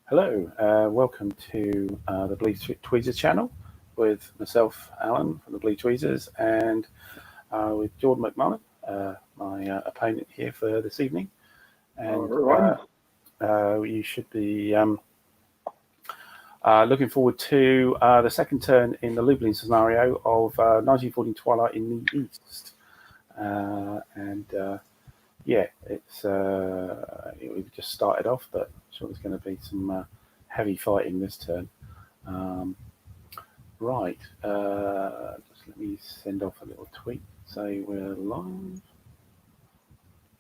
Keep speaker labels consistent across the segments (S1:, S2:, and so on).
S1: Hello, welcome to the Bleed Tweezer channel with myself, Alan, from the Bleed Tweezers, and with Jordan McMullen, my opponent here for this evening. And you should be looking forward to the second turn in the Lublin scenario of 1914 Twilight in the East. Yeah, it's we've just started off, but I'm sure there's going to be some heavy fighting this turn. Right, just let me send off a little tweet. Say we're live.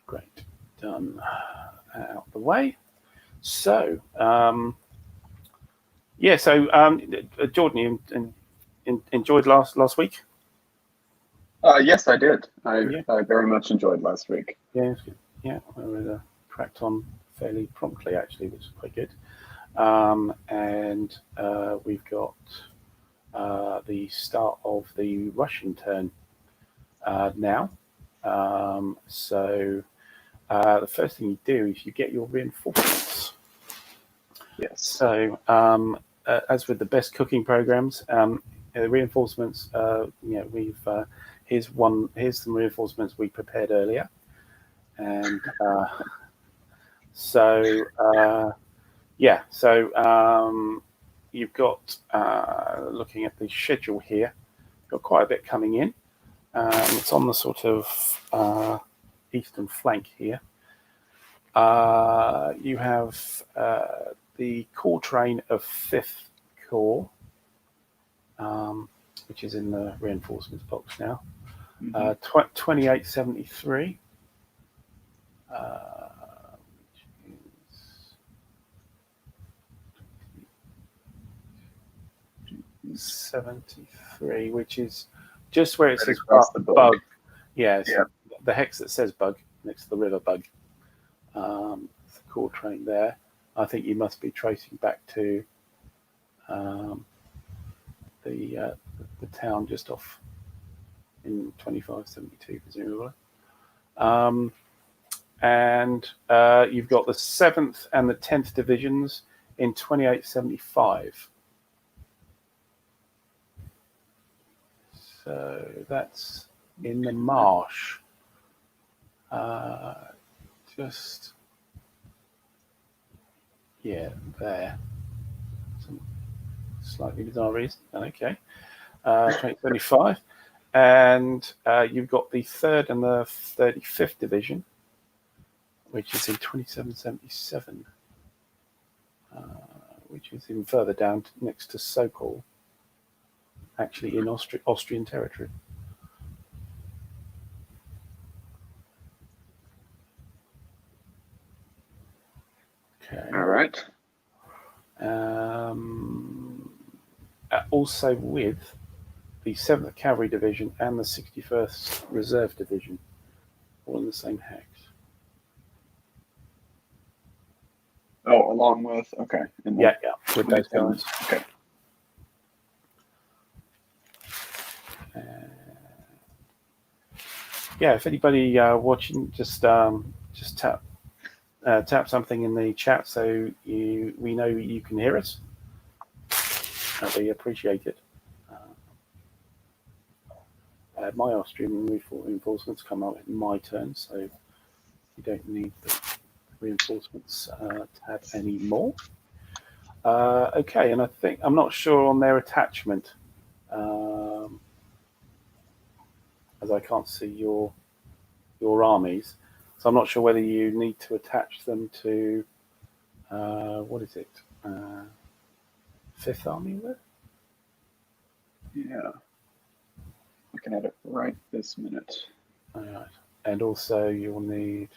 S1: Great, done. Out the way. So, yeah. So, Jordan, you enjoyed last week?
S2: Yes, I did. I very much enjoyed last week.
S1: Yeah, yeah, we cracked on fairly promptly, actually, which is quite good. And we've got the start of the Russian turn now. So the first thing you do is you get your reinforcements.
S2: Yes.
S1: So as with the best cooking programs, the reinforcements, we've here's some reinforcements we prepared earlier, and you've got looking at the schedule here, got quite a bit coming in. It's on the sort of eastern flank here. You have the core train of 5th Corps, which is in the reinforcements box now. 2873, which is 73, which is just where it says bug. Yeah, the hex that says bug next to the river bug. The core train there. I think you must be tracing back to the town just off in 2572, presumably. And you've got the 7th and the 10th divisions in 2875. So that's in the marsh. Just, yeah, there. Some slightly bizarre reason. Okay. 2075. And you've got the 3rd and the 35th division, which is in 2777, which is even further down next to Sokol, actually in Austrian territory. Okay.
S2: All right.
S1: Also with the 7th Cavalry Division and the 61st Reserve Division, all in the same hex.
S2: Oh, along with, okay.
S1: Yeah, with those guys.
S2: Okay.
S1: Yeah, if anybody watching, just tap something in the chat so we know you can hear us. That'd be appreciated. My Austrian reinforcements come out in my turn, so you don't need the reinforcements tab anymore. Okay, and I'm not sure on their attachment, as I can't see your armies, so I'm not sure whether you need to attach them to what is it, 5th Army there?
S2: Yeah. Looking at it right this minute.
S1: All right. And also you'll need,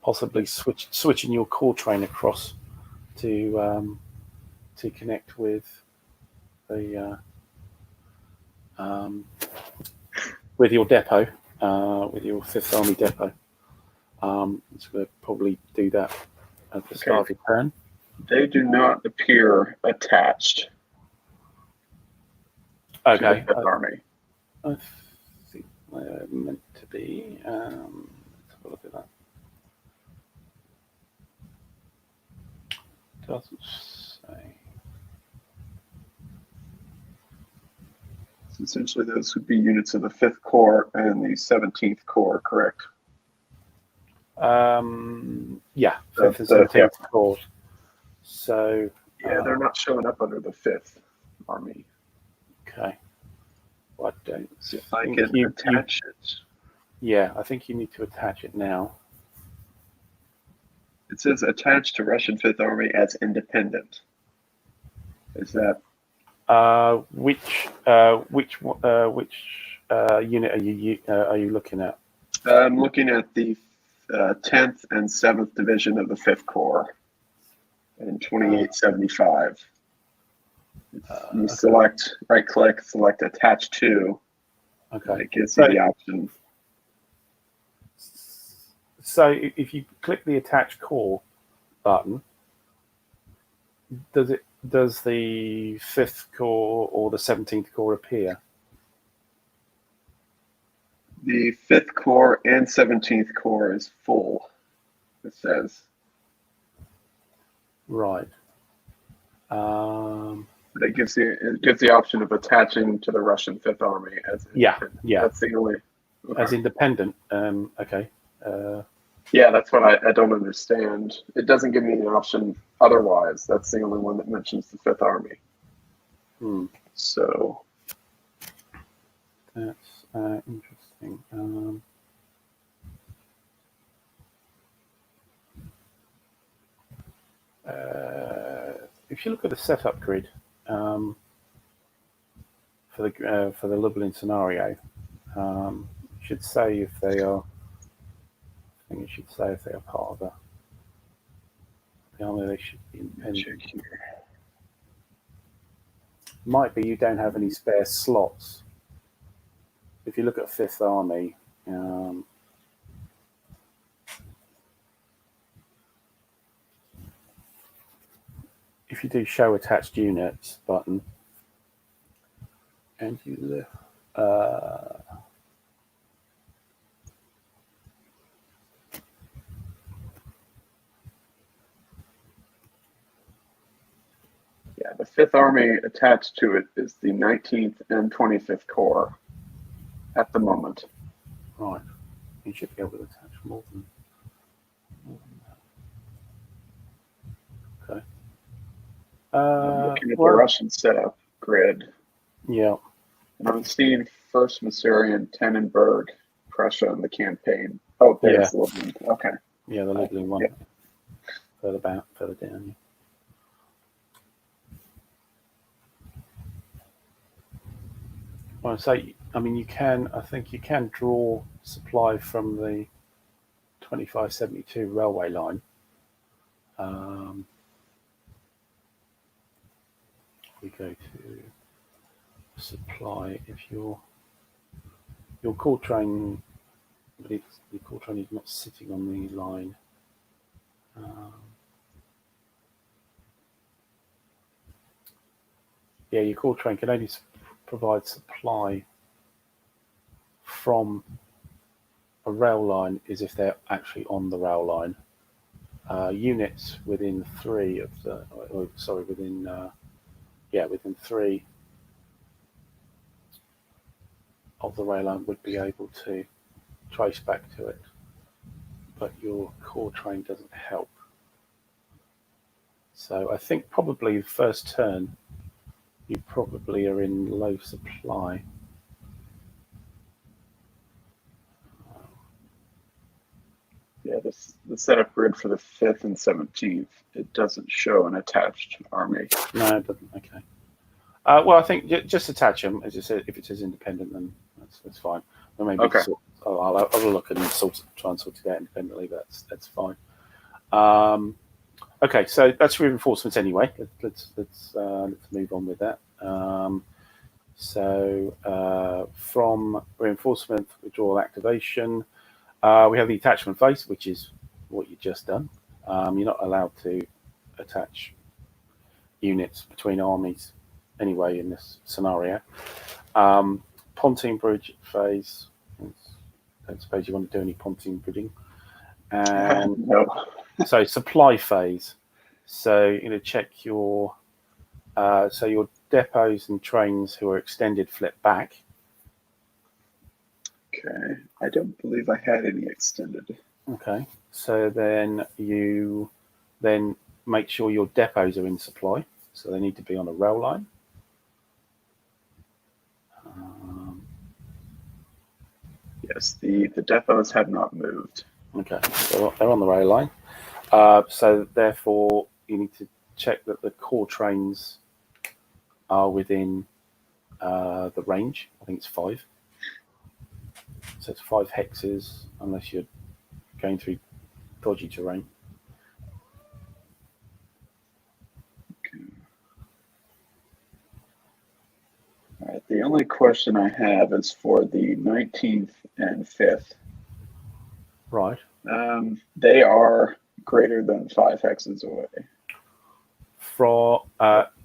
S1: possibly switching your core train across to connect with the with your depot, with your 5th Army depot. So we'll probably do that at the start of the turn.
S2: They do not appear attached.
S1: Okay.
S2: To the 5th Army.
S1: I think they're meant to be. Let's have a look at that. doesn't say.
S2: So essentially, those would be units of the 5th Corps and the 17th Corps, correct?
S1: Yeah, 5th and 17th Corps. So
S2: yeah, they're not showing up under the 5th Army.
S1: Okay. Well, I don't.
S2: So if I can attach it.
S1: Yeah, I think you need to attach it now.
S2: It says attached to Russian 5th Army as independent. Is that?
S1: Which unit are you looking at?
S2: I'm looking at the 10th and 7th Division of the 5th Corps in 2875. You select, right-click, select attach to.
S1: Okay.
S2: It gives you the option.
S1: So if you click the attach core button, does the 5th Corps or the 17th Corps appear?
S2: The 5th Corps and 17th Corps is full, it says.
S1: Right.
S2: But it gives the option of attaching to the Russian 5th Army as independent.
S1: Yeah.
S2: That's the only. Okay.
S1: As independent. Okay.
S2: Yeah, that's what I don't understand. It doesn't give me an option otherwise. That's the only one that mentions the 5th Army. So.
S1: That's interesting. If you look at the setup grid for the Lublin scenario, it should say if they are. I think it should say if they are part of the army. They should be independent. Might be you don't have any spare slots. If you look at 5th Army, if you do show attached units button, and you lift,
S2: yeah, the 5th Army attached to it is the 19th and 25th Corps at the moment.
S1: Right. You should be able to attach more than that. Okay.
S2: I'm looking at the Russian setup grid.
S1: Yeah.
S2: And I'm seeing 1st Masurian, Tannenberg, Prussia in the campaign. Oh, there's Lublin. Okay.
S1: Yeah, the Lublin one.
S2: Yeah.
S1: Further down. Yeah. Well, I mean, I think you can draw supply from the 2572 railway line. We go to supply. If your core train, your core train is not sitting on the line. Yeah, your core train can only provide supply from a rail line is if they're actually on the rail line. Units within 3 of the, within 3 of the rail line would be able to trace back to it, but your core train doesn't help. So I think probably the first turn, you probably are in low supply.
S2: Yeah, the setup grid for the 5th and 17th, it doesn't show an attached army.
S1: No, it doesn't. Okay. Well, I think just attach them. As you said, if it says independent, then that's fine. Or maybe
S2: okay.
S1: I'll look and try and sort it out independently, but that's fine. Okay, so that's reinforcements anyway. Let's move on with that. So from reinforcement, withdrawal activation, we have the attachment phase, which is what you've just done. You're not allowed to attach units between armies anyway in this scenario. Pontoon bridge phase. I don't suppose you want to do any pontoon bridging. And
S2: no.
S1: So supply phase. So you're going to check your your depots and trains who are extended flip back.
S2: Okay. I don't believe I had any extended.
S1: Okay. So then you make sure your depots are in supply. So they need to be on a rail line.
S2: Yes, the depots have not moved.
S1: Okay, so they're on the rail line. So therefore, you need to check that the core trains are within the range. I think it's 5. So it's 5 hexes, unless you're going through dodgy terrain.
S2: Okay. All right. The only question I have is for the 19th and 5th.
S1: Right.
S2: They are greater than 5 hexes away.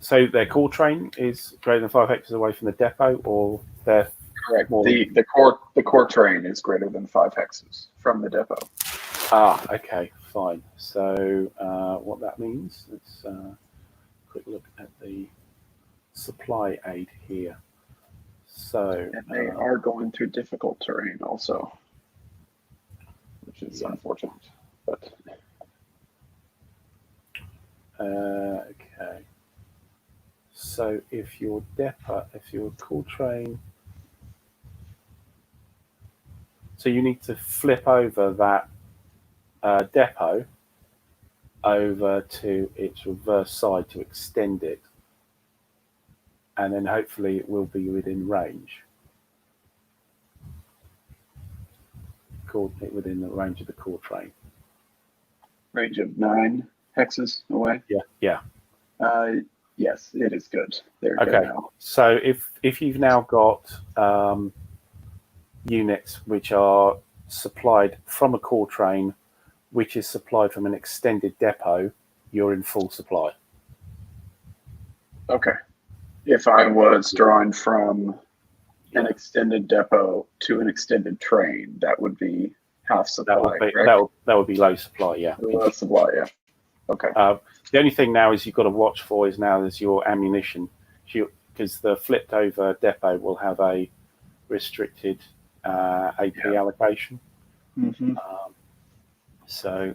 S1: So their core train is greater than 5 hexes away from the depot, or they're
S2: correct. The core train is greater than 5 hexes from the depot.
S1: Okay, fine. So what that means, let's quick look at the supply aid here. So
S2: and they are going through difficult terrain also, which is unfortunate. But
S1: okay. So if your core train, so you need to flip over that depot over to its reverse side to extend it, and then hopefully it will be within range. Within the range of the core train.
S2: Range of 9 hexes away.
S1: Yeah.
S2: Yes, it is good. They're
S1: okay.
S2: Good now.
S1: So if you've now got units which are supplied from a core train, which is supplied from an extended depot, you're in full supply.
S2: Okay. If I was drawing from an extended depot to an extended train, that would be half supply.
S1: That would be low supply, yeah.
S2: Low supply, yeah. Okay.
S1: The only thing now is you've got to watch for is your ammunition, because the flipped over depot will have a restricted AP allocation.
S2: Mm-hmm.
S1: So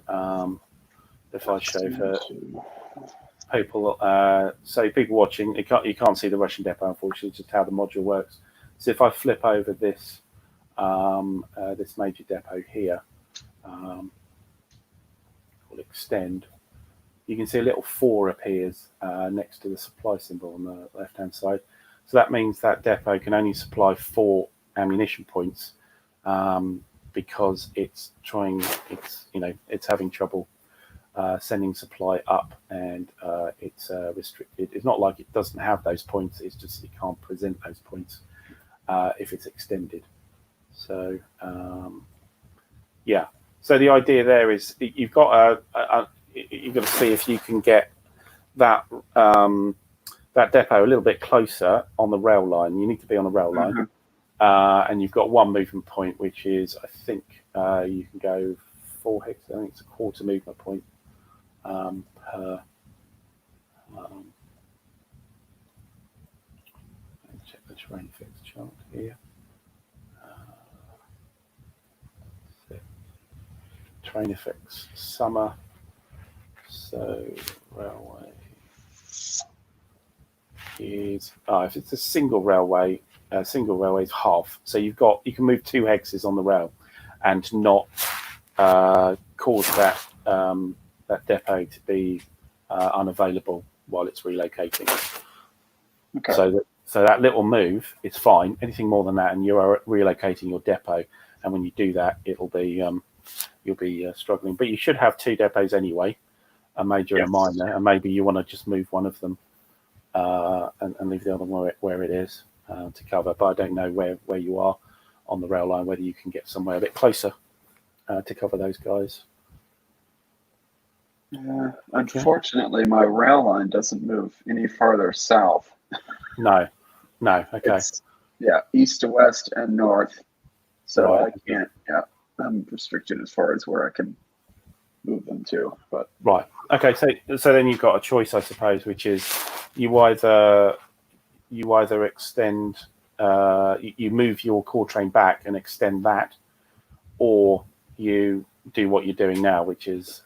S1: if I show for people, so people watching, you can't see the Russian depot, unfortunately, just how the module works. So if I flip over this this major depot here, we'll extend. You can see a little 4 appears next to the supply symbol on the left-hand side. So that means that depot can only supply 4 ammunition points because it's having trouble sending supply up, and it's restricted. It's not like it doesn't have those points. It's just it can't present those points if it's extended. So yeah. So the idea there is you've got you've got to see if you can get that that depot a little bit closer on the rail line. You need to be on the rail line, and you've got 1 movement point, which is I think you can go 4 hexes. I think it's a quarter movement point per. Let's check the terrain fix chart here. Train effects summer. So railway is if it's a single railway is half. So you can move 2 hexes on the rail and not cause that that depot to be unavailable while it's relocating.
S2: Okay.
S1: So that little move is fine. Anything more than that, and you are relocating your depot, and when you do that, it'll be you'll be struggling. But you should have 2 depots anyway, a major and a minor, and maybe you want to just move one of them and leave the other one where it is to cover. But I don't know where you are on the rail line, whether you can get somewhere a bit closer to cover those guys.
S2: Unfortunately, my rail line doesn't move any farther south.
S1: No. Okay.
S2: It's, east to west and north. So
S1: right.
S2: I can't. Yeah, I'm restricted as far as where I can move them to. But
S1: right, okay. So then you've got a choice, I suppose, which is you either extend, you move your core train back and extend that, or you do what you're doing now, which is,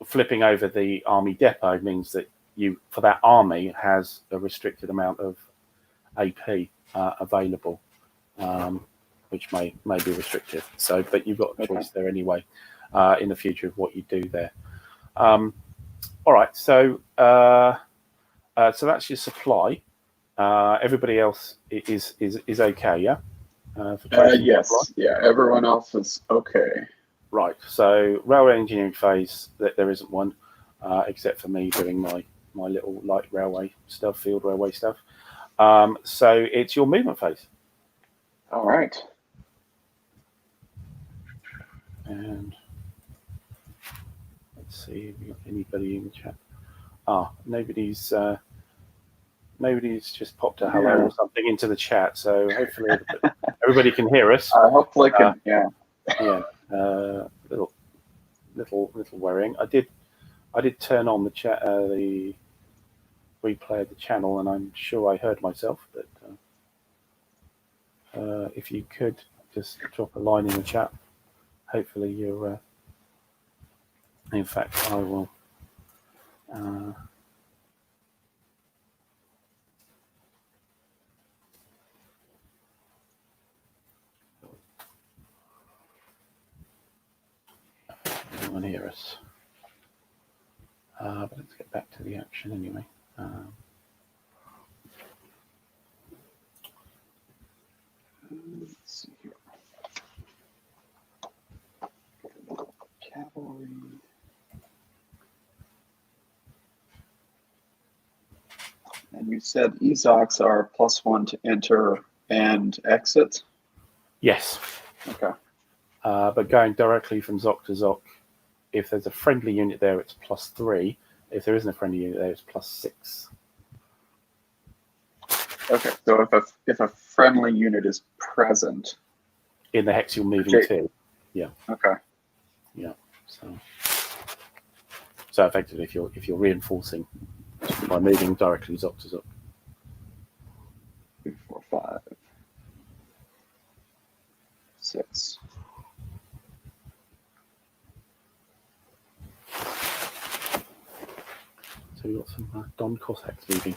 S1: flipping over the army depot means that you, for that army, has a restricted amount of AP available, which may be restrictive. So, but you've got a choice there anyway in the future of what you do there. All right, so so that's your supply. Everybody else is okay, yeah?
S2: yes, supply? Yeah, everyone else is okay.
S1: Right, so railway engineering phase, there isn't one, except for me doing my little light railway stuff, field railway stuff. So it's your movement phase.
S2: All right.
S1: And let's see if we got anybody in the chat. Nobody's just popped a hello or something into the chat. So hopefully everybody can hear us.
S2: Hopefully can, yeah.
S1: Little worrying. I did turn on the chat, the replay of the channel, and I'm sure I heard myself. But if you could just drop a line in the chat, hopefully you're. In fact, I will. Anyone hear us? But let's get back to the action anyway.
S2: Let's see here. Cavalry. And you said EZOCs are +1 to enter and exit?
S1: Yes.
S2: Okay.
S1: But going directly from ZOC to ZOC, if there's a friendly unit there, it's +3. If there isn't a friendly unit there, it's +6.
S2: Okay, so if a friendly unit is present
S1: in the hex you're moving to, yeah.
S2: Okay.
S1: Yeah. So effectively, if you're reinforcing by moving directly ZOC to ZOC.
S2: 3, 4, 5, 6.
S1: So we've got some Don Cossacks moving.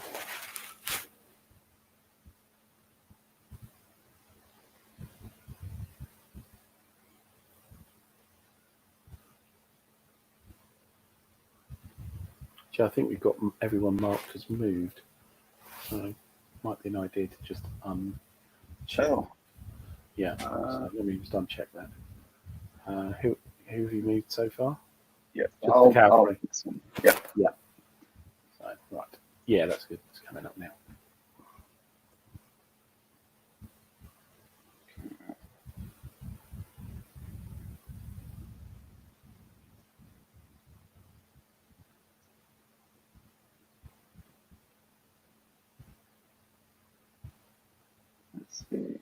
S1: I think we've got everyone marked as moved, so might be an idea to just check.
S2: Oh.
S1: Yeah, so let me just uncheck that. Who have you moved so far?
S2: Yeah,
S1: just the cavalry.
S2: Yeah.
S1: Yeah. So, right. Yeah, that's good. It's coming up now.
S2: Let's see.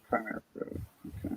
S2: Primary road. Okay.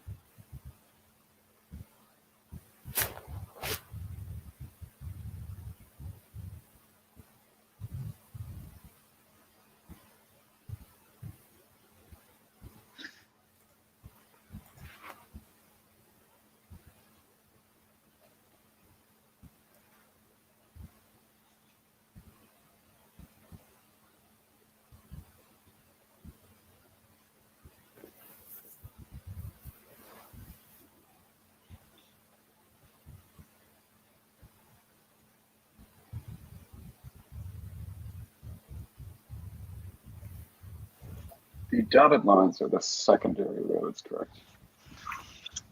S2: The dotted lines are the secondary roads, correct?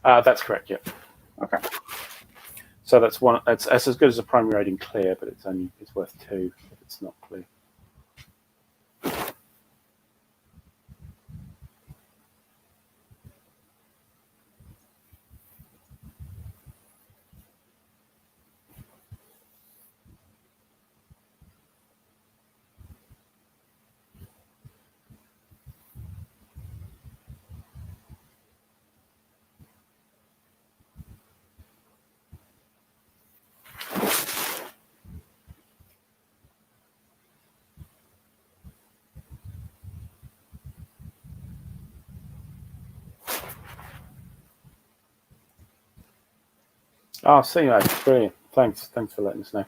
S1: That's correct. Yeah.
S2: Okay.
S1: So that's one. It's as good as a primary road in clear, but it's worth 2 if it's not clear. Oh, see, mate. Brilliant. Thanks for letting us know.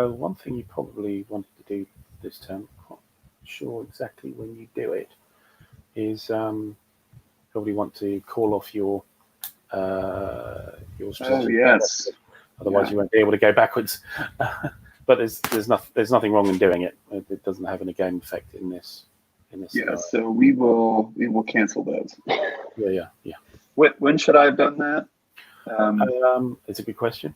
S1: One thing you probably wanted to do this term, not sure exactly when you do it, is probably want to call off your
S2: Oh yes.
S1: Otherwise, you won't be able to go backwards. But there's nothing wrong in doing it. It doesn't have any game effect in this.
S2: Yeah.
S1: Scenario.
S2: So we will cancel those.
S1: Yeah.
S2: When should I have done that?
S1: It's a good question.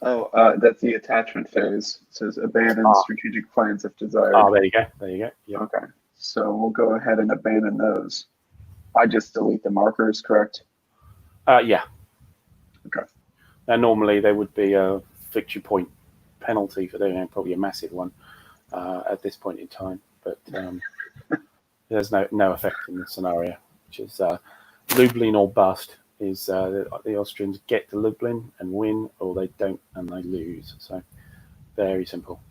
S2: That's the attachment phase. It says abandon strategic plans if desired.
S1: Oh, there you go. Yep.
S2: Okay. So we'll go ahead and abandon those. I just delete the markers, correct?
S1: Yeah.
S2: Okay.
S1: Now, normally there would be a victory point penalty for doing it, probably a massive one at this point in time, but there's no effect in this scenario, which is Lublin or bust. Is the Austrians get to Lublin and win, or they don't and they lose. So very simple.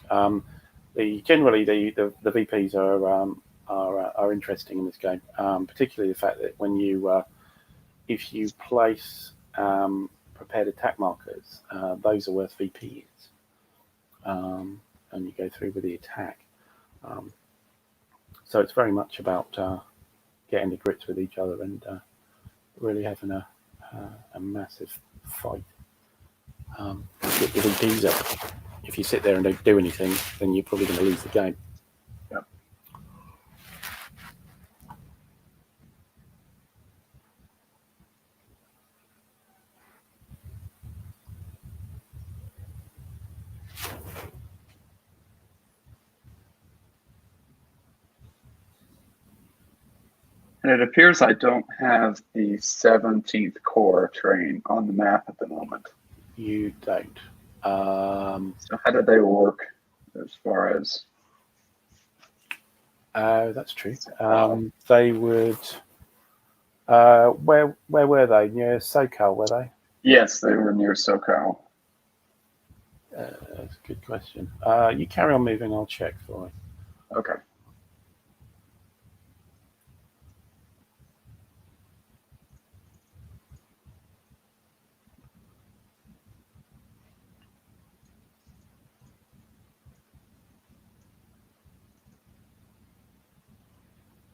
S1: Generally the VPs are interesting in this game, particularly the fact that when you if you place prepared attack markers, those are worth VPs, and you go through with the attack. So it's very much about getting to grips with each other and really having a massive fight. With the VPs up. If you sit there and don't do anything, then you're probably going to lose the game.
S2: Yeah. And it appears I don't have the 17th Corps train on the map at the moment.
S1: You don't.
S2: So how do they work as far as?
S1: That's true. They would. Where were they? Near SoCal, were they?
S2: Yes, they were near SoCal.
S1: That's a good question. You carry on moving. I'll check for you.
S2: Okay.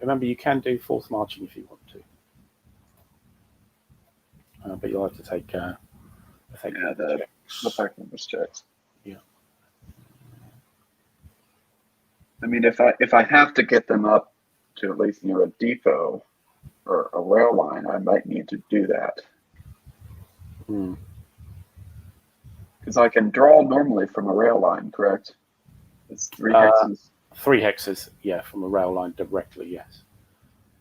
S1: Remember, you can do fourth marching if you want to, but you'll have to take
S2: the effectiveness checks.
S1: Yeah.
S2: I mean, if I have to get them up to at least a depot or a rail line, I might need to do that. Because I can draw normally from a rail line, correct? It's 3 hexes.
S1: 3 hexes, yeah, from a rail line directly, yes.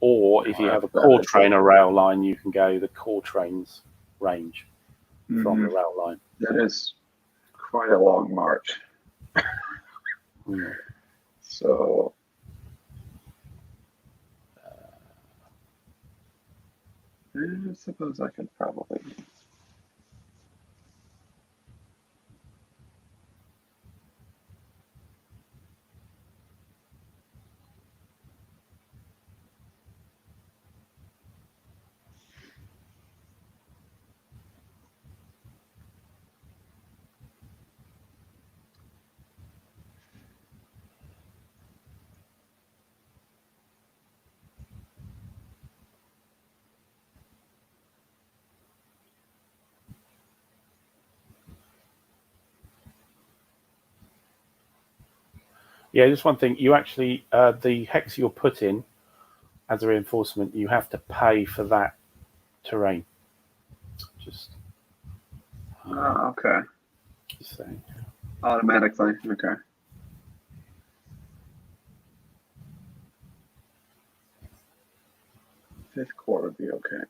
S1: Or if you have a core train or rail line, you can go the core train's range from the rail line.
S2: That is quite a long march. So I suppose I could probably.
S1: Yeah, just one thing. You actually, the hex you're put in as a reinforcement, you have to pay for that terrain. Just.
S2: Okay.
S1: Just saying.
S2: Automatically. Okay. Fifth Corps would be okay.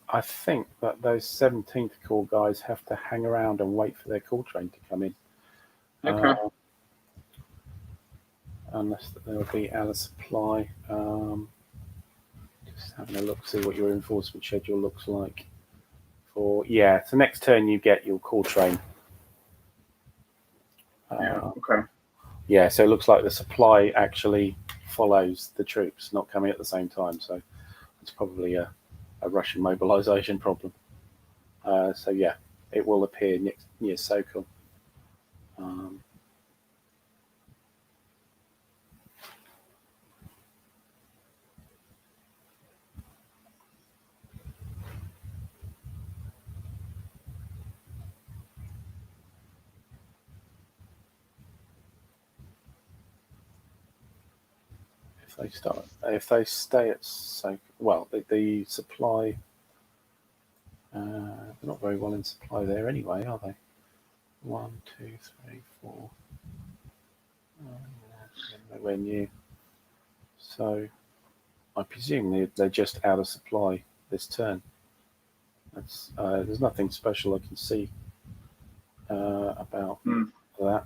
S1: I think that those 17th Corps guys have to hang around and wait for their call train to come in.
S2: Okay.
S1: Unless there will be out of supply. Just having a look, see what your enforcement schedule looks like. So next turn you get your call train.
S2: Okay.
S1: Yeah, so it looks like the supply actually follows the troops, not coming at the same time. So it's probably a Russian mobilization problem. So yeah, it will appear near Sokol. If they stay at Sokol, well, the supply. They're not very well in supply there anyway, are they? 1, 2, 3, 4. Nowhere near. So I presume they're just out of supply this turn. There's nothing special I can see about that.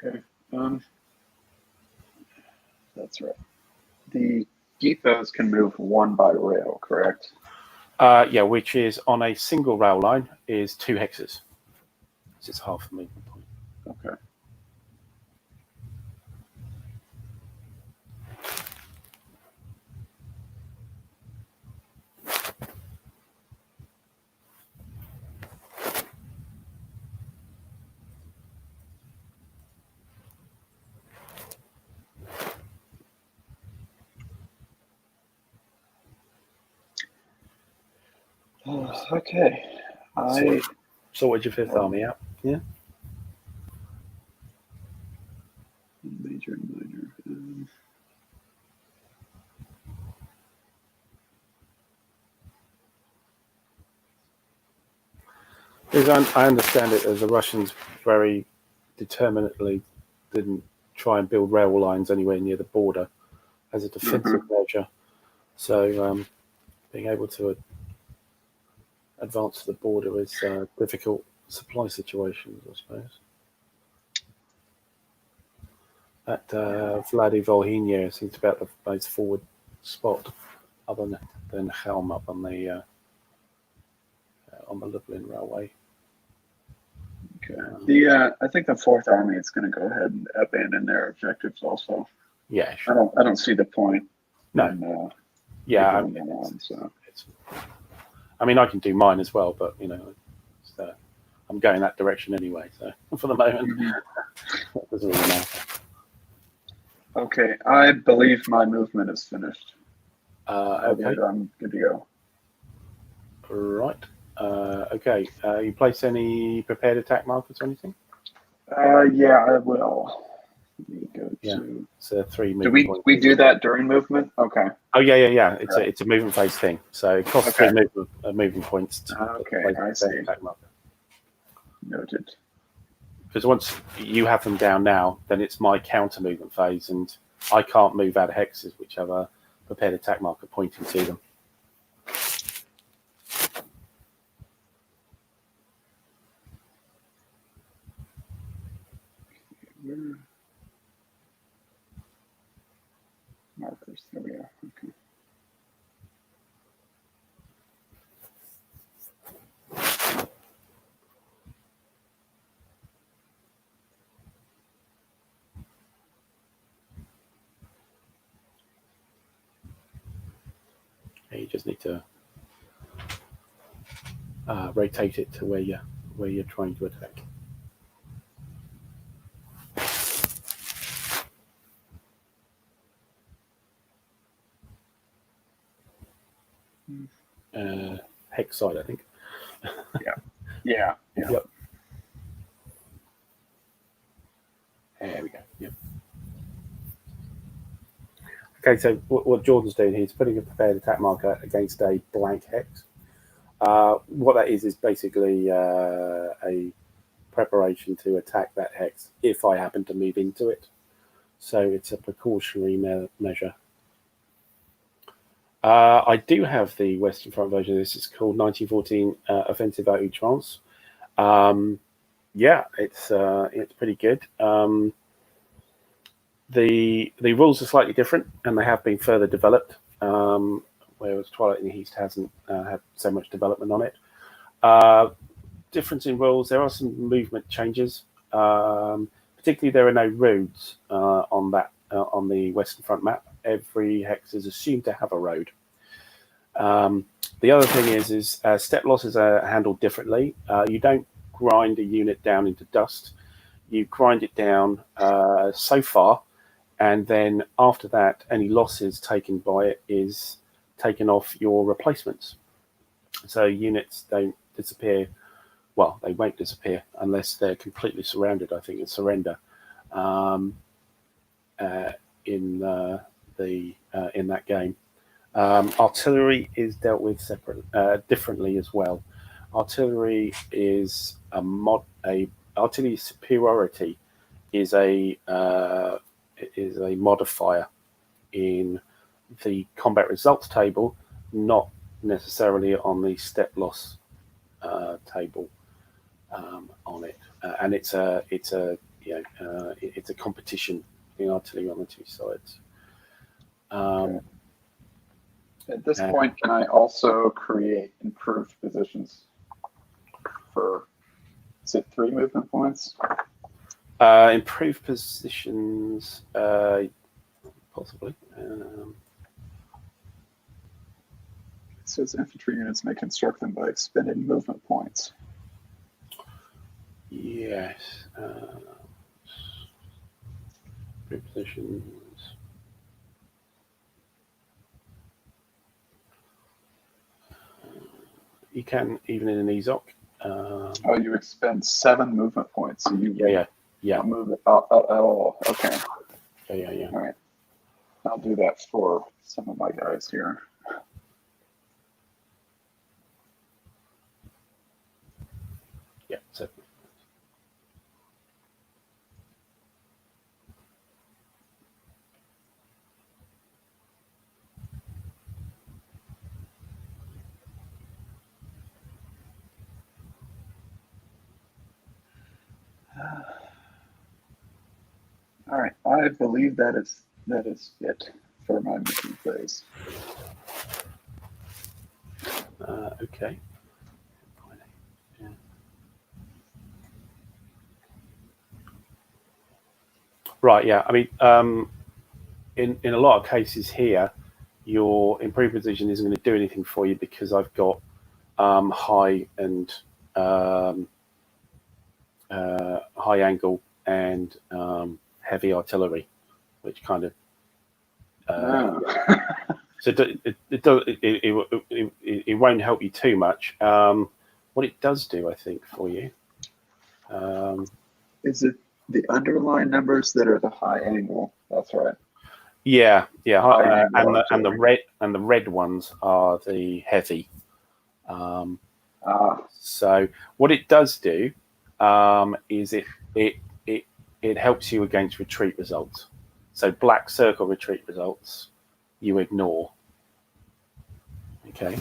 S2: Okay. That's right. The depots can move one by rail, correct?
S1: Which is on a single rail line is 2 hexes. So it's half a movement point.
S2: Okay. Okay.
S1: Sorted your 5th Army out. Yeah.
S2: Major and minor.
S1: I understand it as the Russians very determinedly didn't try and build rail lines anywhere near the border as a defensive measure. So being able to advance to the border is difficult supply situations, I suppose. That Vladivolhynia seems to be about the most forward spot, other than Helm up on the Lublin Railway.
S2: Okay. I think the 4th Army is going to go ahead and abandon their objectives also.
S1: Yeah, sure.
S2: I don't see the point.
S1: No. I mean, I can do mine as well, but I'm going that direction anyway. So for the moment, it doesn't really matter.
S2: Okay, I believe my movement is finished.
S1: Okay,
S2: I'm good to go.
S1: Right. Okay. You place any prepared attack markers or anything?
S2: Yeah, I will. Let me go to.
S1: It's a 3
S2: Do
S1: movement.
S2: we do that during movement? Okay.
S1: Oh yeah. It's a movement phase thing. So it costs 3 movement points to place
S2: I see.
S1: attack marker.
S2: Noted.
S1: Because once you have them down now, then it's my counter movement phase, and I can't move out of hexes which have a prepared attack marker pointing to them.
S2: Markers. There we are. Okay.
S1: You just need to rotate it to where you're trying to attack. Hex side, I think.
S2: Yeah.
S1: Yep. There we go. Yep. Okay, so what Jordan's doing here is putting a prepared attack marker against a blank hex. What that is basically a preparation to attack that hex if I happen to move into it. So it's a precautionary measure. I do have the Western Front version of this. It's called 1914 Offensive à Outrance. Yeah, it's pretty good. The rules are slightly different, and they have been further developed, whereas Twilight in the East hasn't had so much development on it. Difference in rules. There are some movement changes. Particularly, there are no roads on the Western Front map. Every hex is assumed to have a road. The other thing is step losses are handled differently. You don't grind a unit down into dust. You grind it down so far, and then after that, any losses taken by it is taken off your replacements. So units don't disappear. Well, they won't disappear unless they're completely surrounded. I think it's surrender in that game. Artillery is dealt with differently as well. Artillery is artillery superiority is a modifier in the combat results table, not necessarily on the step loss table on it, and it's a competition in artillery on the two sides.
S2: At this point, can I also create improved positions for, is it 3 movement points?
S1: Improved positions, possibly.
S2: It says infantry units may construct them by expending movement points.
S1: Yes. Improved positions. You can, even in an EZOC.
S2: You expend 7 movement points. So you
S1: don't
S2: move it out at all. Okay.
S1: Yeah.
S2: All right. I'll do that for some of my guys here.
S1: Yeah, so.
S2: All right, I believe that is it for my mission phase.
S1: Okay. Yeah. Right. Yeah. I mean, in a lot of cases here, your improved position isn't going to do anything for you because I've got high and high angle and heavy artillery, which kind of so it won't help you too much. What it does do, I think, for you,
S2: is it the underlying numbers that are the high angle? That's right.
S1: Yeah, and the red ones are the heavy. So what it does do is it helps you against retreat results. So black circle retreat results, you ignore. Okay.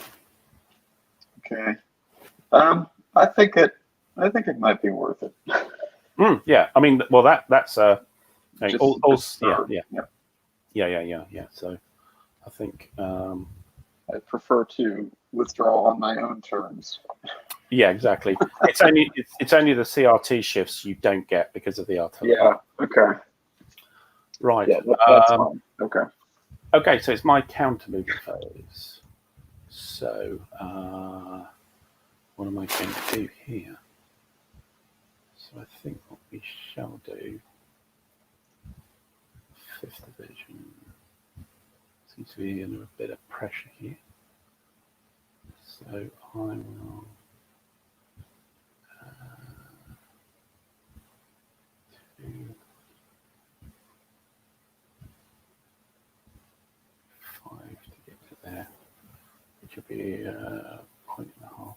S2: I think it might be worth it.
S1: Yeah, I mean, well, that's
S2: Yeah.
S1: So I think
S2: I prefer to withdraw on my own terms.
S1: Yeah, exactly. It's only the CRT shifts you don't get because of the artillery.
S2: Yeah. Okay.
S1: Right.
S2: Yeah, that's fine. Okay.
S1: Okay, so it's my counter movement phase. So what am I going to do here? So I think what we shall do, 5th division, seems to be under a bit of pressure here. So I will do 5 to get to there, which will be a point and a half.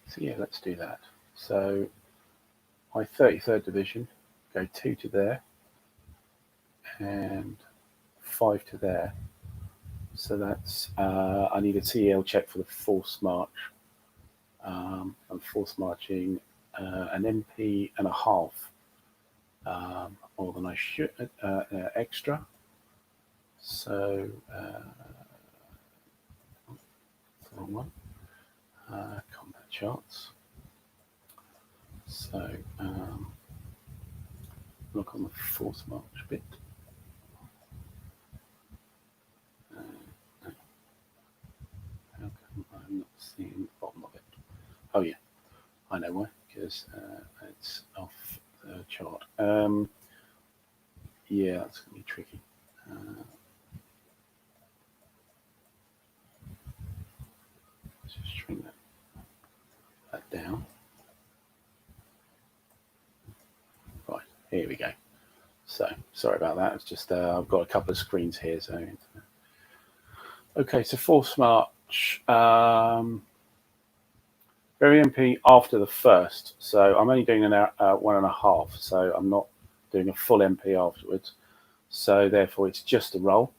S1: So yeah, let's do that. So my 33rd division, go 2 to there and 5 to there. So that's, I need a TEL check for the force march. I'm force marching an MP and a half more than I should, extra. So, wrong one, combat charts. So, look on the force march bit. How come I'm not seeing the bottom of it? Oh yeah, I know why, because it's off the chart. Yeah, that's going to be tricky. Let's just shrink that down. Right, here we go. So, sorry about that. It's just I've got a couple of screens here. So, okay, so force march. Very MP after the first. So I'm only doing an 1.5. So I'm not doing a full MP afterwards. So therefore, it's just a roll.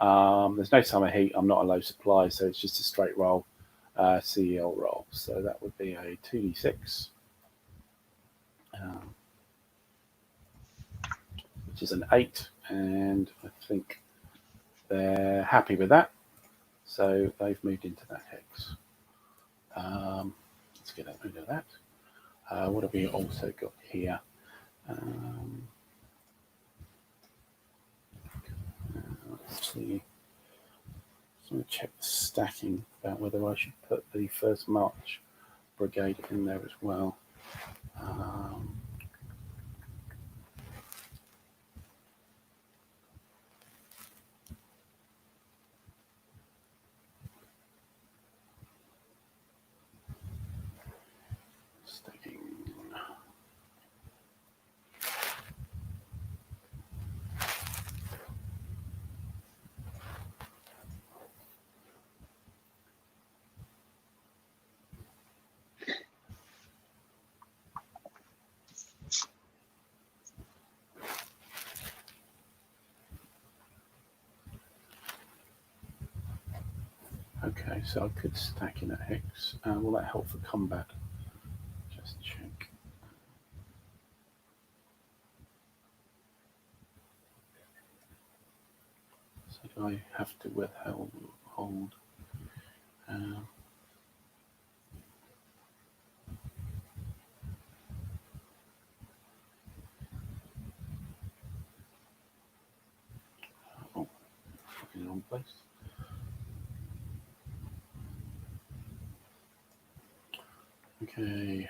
S1: There's no summer heat. I'm not a low supply, so it's just a straight roll, CEL roll. So that would be a 2d6, which is an 8, and I think they're happy with that. So they've moved into that hex. Let's get rid of that. What have we also got here? Let's see. I'm going to check the stacking about whether I should put the first March brigade in there as well. Stacking. Okay, so I could stack in a hex. Will that help for combat? Just check. So do I have to withhold? Oh, in the wrong place. Okay.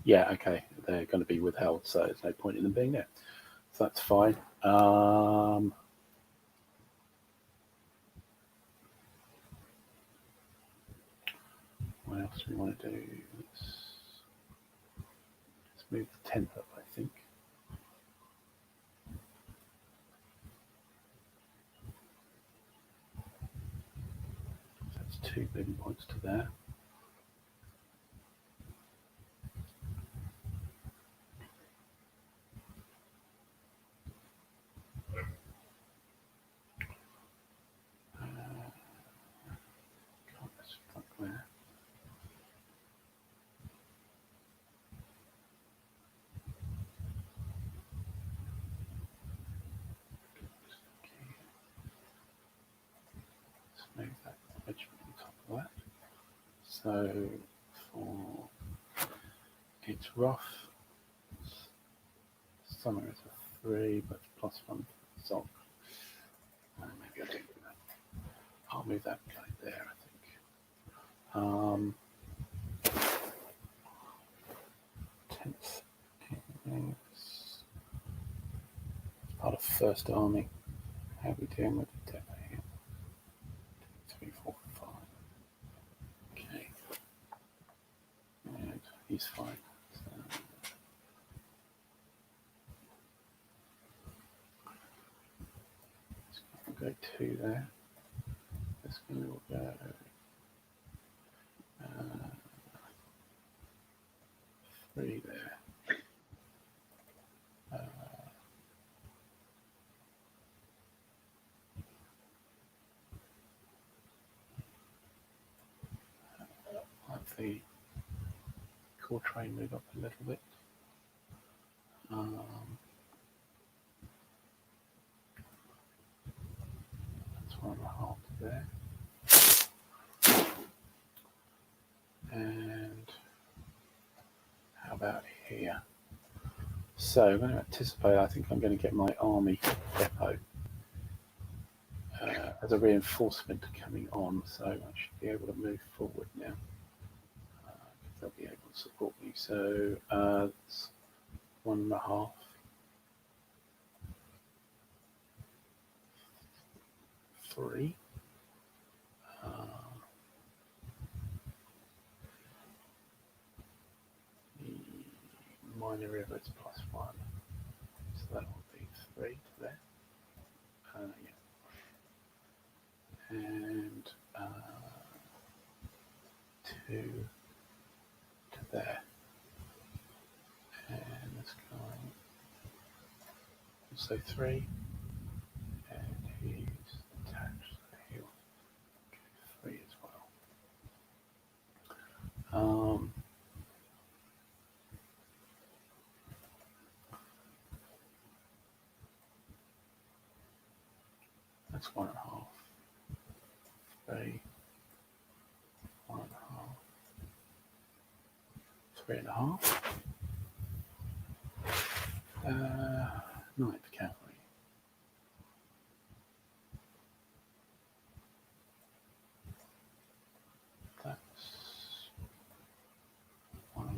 S1: Yeah, okay. They're going to be withheld, so there's no point in them being there. So that's fine. What else do we want to do? Let's move the 10th up, I think. So that's 2 moving points to there. There. Let's move that regiment on top of that. So for It's rough. Summer is a 3, but +1 salt. Maybe I'll do that. I'll move that guy there, I think. 10th is part of 1st Army. How are we doing with the depot here? 2, 3, 4, 5. Okay. And he's fine. So, go 2 there. This one will go 3 there. Let the core train move up a little bit. That's 1.5 there. And how about here? So I'm going to anticipate, I think I'm going to get my army depot as a reinforcement coming on, so I should be able to move forward now. They'll be able to support me. So it's 1.5. 3. The minor river is +1, so that will be 3 to there. Yeah. And 2 to there. And this guy also 3. And he's attached, so he'll go 3 as well. That's 1.5. 3. 1.5. 3.5. 9th cavalry. That's 1.5.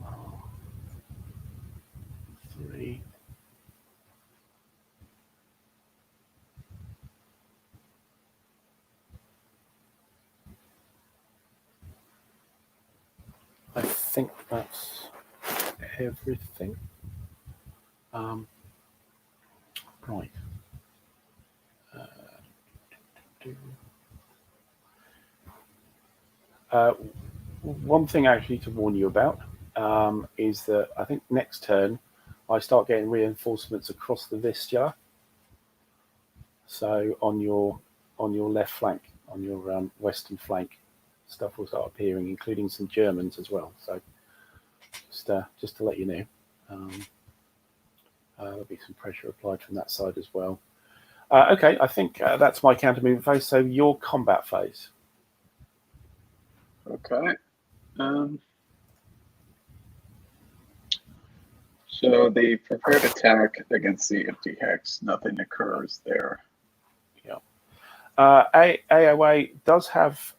S1: 3. I think that's everything. Right. One thing actually to warn you about is that I think next turn I start getting reinforcements across the Vistula. So on your left flank, on your western flank, stuff will start appearing, including some Germans as well. So just to let you know, there'll be some pressure applied from that side as well. Okay, I think that's my counter movement phase. So your combat phase.
S2: Okay. So the prepared attack against the empty hex, nothing occurs there.
S1: Yeah. AOA does have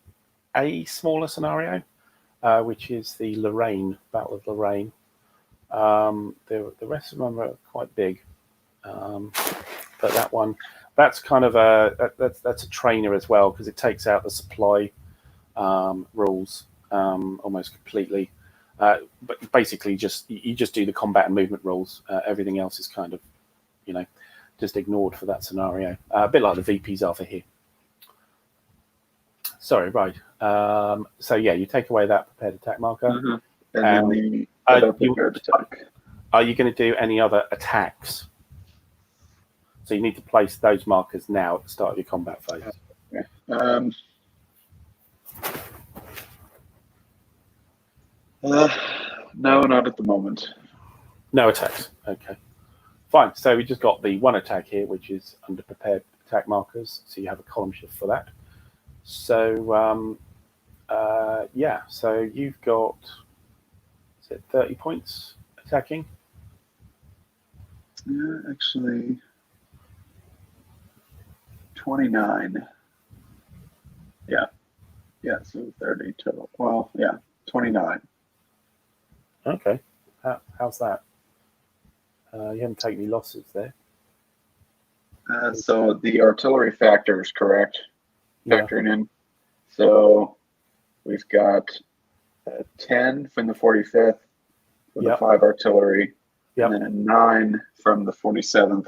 S1: a smaller scenario, which is the Lorraine, Battle of Lorraine. The rest of them are quite big, but that one, that's kind of that's a trainer as well, because it takes out the supply rules almost completely. But basically, you just do the combat and movement rules. Everything else is kind of, just ignored for that scenario. A bit like the VPs are for here. Sorry, right. So yeah, you take away that prepared attack marker.
S2: Mm-hmm. And then the other prepared attack.
S1: Are you going to do any other attacks? So you need to place those markers now at the start of your combat phase.
S2: Okay. No, not at the moment.
S1: No attacks. Okay. Fine. So we just got the one attack here, which is under prepared attack markers. So you have a column shift for that. So yeah. So you've got, is it 30 points? attacking?
S2: Yeah, actually, 29. Yeah, so 30 total. Well, yeah, 29.
S1: Okay. How's that? You haven't taken any losses there.
S2: So the artillery factor is correct,
S1: Yeah.
S2: factoring in. So we've got 10 from the 45th with a
S1: Yep.
S2: 5 artillery,
S1: Yep.
S2: and then a 9 from the 47th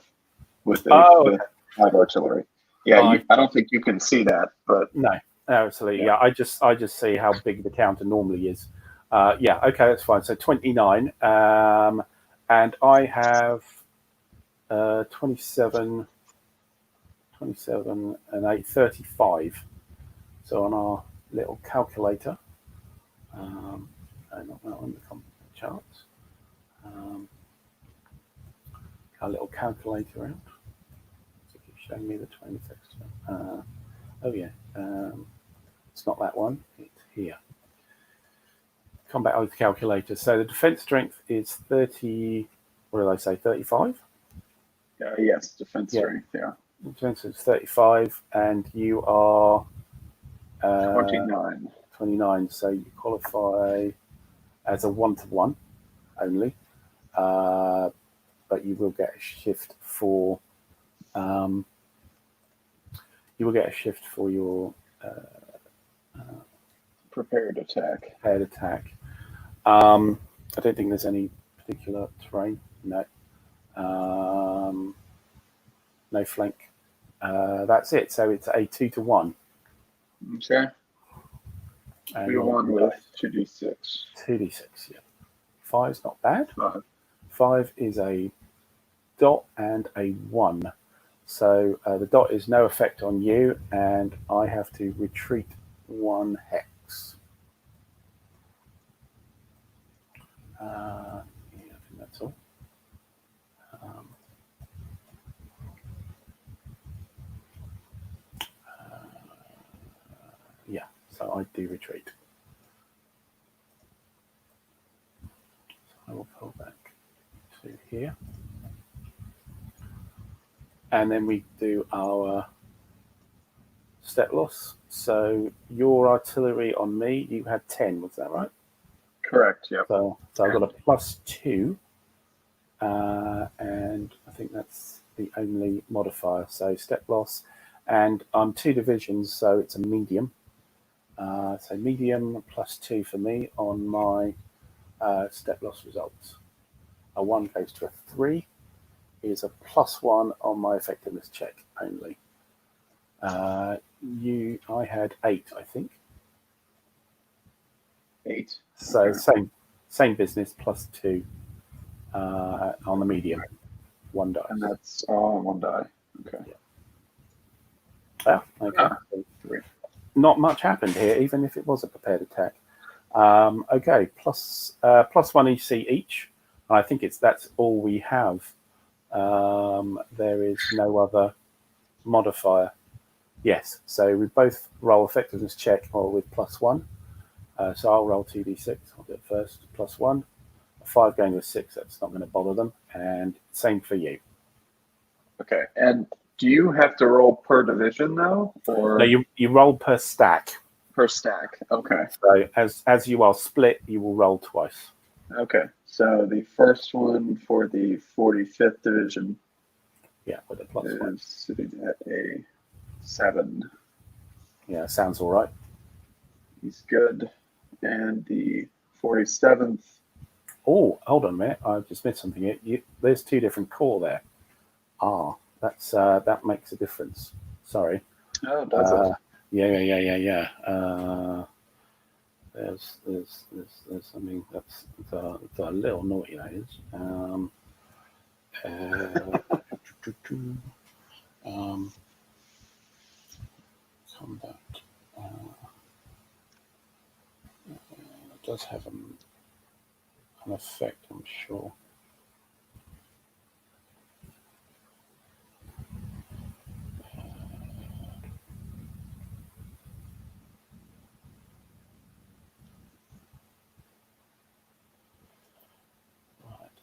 S2: with a
S1: Oh,
S2: 5 artillery. Yeah, I don't think you can see that, but
S1: no, absolutely. Yeah, I just see how big the counter normally is. Yeah, okay, that's fine. So 29, and I have 27 and 8, 35. So on our little calculator, not that one, the charts, our little calculator out. So it keeps showing me the 26. Oh yeah, it's not that one, it's here. Combat oath calculator. So the defense strength is 30, what did I say, 35?
S2: yes, defense strength, yeah.
S1: Defense is 35, and you are
S2: 29.
S1: 29, so you qualify as a 1-to-1 only, but you will get a shift for your
S2: Prepared attack.
S1: paired attack. I don't think there's any particular terrain. No. No flank. That's it. So it's a 2-to-1.
S2: Okay.
S1: And
S2: 2-to-1 with 2d6.
S1: 2d6, yeah. 5's not bad.
S2: 5.
S1: 5 is a dot and a 1. So the dot is no effect on you, and I have to retreat 1 hex. I think that's all. Yeah, so I do retreat. So I will pull back to here. And then we do our step loss. So your artillery on me, you had 10, was that right?
S2: Correct, yeah.
S1: So I've got a +2, and I think that's the only modifier. So step loss, and I'm 2 divisions, so it's a medium. So medium +2 for me on my step loss results. A 1 goes to a 3, is a +1 on my effectiveness check only. I had 8, I think.
S2: 8.
S1: So
S2: okay.
S1: same business, +2 on the medium, 1 dice.
S2: And that's all on 1 die. Okay.
S1: Yeah. Okay.
S2: 3.
S1: Not much happened here, even if it was a prepared attack. Okay, +1 EC each. I think that's all we have. There is no other modifier. Yes, so we both roll effectiveness check or with +1. So I'll roll 2d6. I'll do it first. +1. A 5 going with 6. That's not going to bother them. And same for you.
S2: Okay. And do you have to roll per division though, or
S1: No, you roll per stack.
S2: per stack? Okay.
S1: So as you are split, you will roll twice.
S2: Okay. So the first one for the 45th division,
S1: yeah, with a +1,
S2: is sitting at a 7.
S1: Yeah, sounds all right.
S2: He's good. And the 47th.
S1: Oh, hold on a minute. I just missed something here. There's 2 different core there. That makes a difference. Sorry.
S2: Oh, does it?
S1: Yeah. There's I mean, that's a little naughty, that is. Combat. It does have an effect, I'm sure. Right.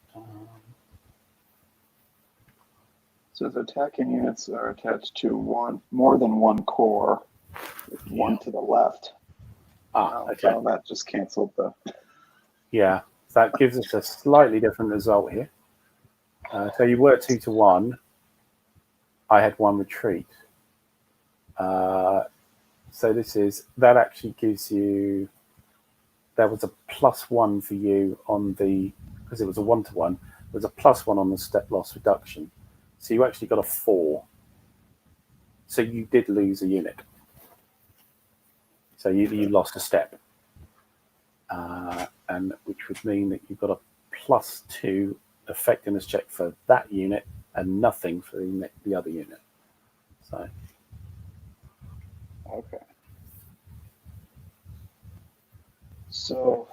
S2: says attacking units are attached to more than one core, with one to the left.
S1: Okay.
S2: So that just canceled the.
S1: Yeah, so that gives us a slightly different result here. So you were 2 to 1. I had 1 retreat. So that actually gives you. There was a +1 for you on the, because it was a 1 to 1. There was a +1 on the step loss reduction. So you actually got a 4. So you did lose a unit. So you lost a step, and which would mean that you've got a +2 effectiveness check for that unit and nothing for the other unit. So
S2: Okay. So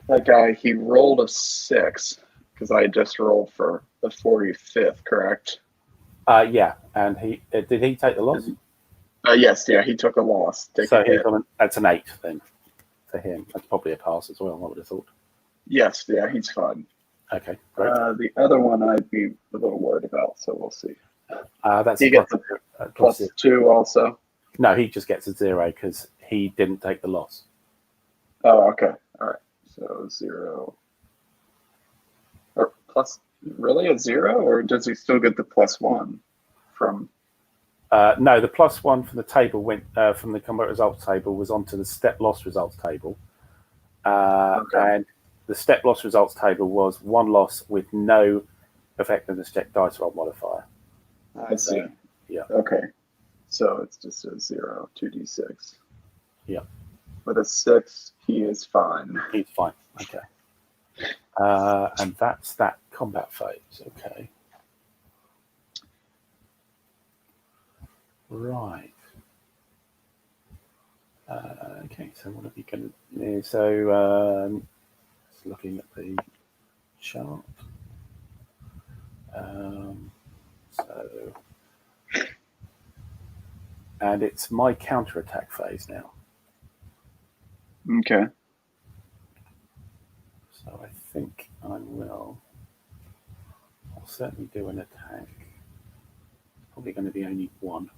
S2: that guy, he rolled a 6 because I just rolled for the 45th, correct?
S1: yeah, and he did he take the loss?
S2: Yes, yeah, he took a loss.
S1: So he's on that's an 8 then for him. That's probably a pass as well, I would have thought.
S2: Yes, yeah, he's fine.
S1: Okay, great.
S2: The other one I'd be a little worried about, so we'll see.
S1: That's
S2: he gets a +2 also.
S1: No, he just gets a 0 because he didn't take the loss.
S2: Oh, okay. All right. So 0. Or plus, really a 0, or does he still get the +1 from?
S1: No, the +1 from the table went from the combat results table was onto the step loss results table, and the step loss results table was 1 loss with no effectiveness check dice roll modifier.
S2: I see.
S1: Yeah.
S2: Okay. So it's just a 0, 2d6.
S1: Yeah.
S2: With a 6, he is fine.
S1: He's fine. Okay. And that's that combat phase. Okay. Right. Okay. So what have you going to? So just looking at the chart. So, and it's my counterattack phase now.
S2: Okay.
S1: So I think I'll certainly do an attack. It's probably going to be only 1.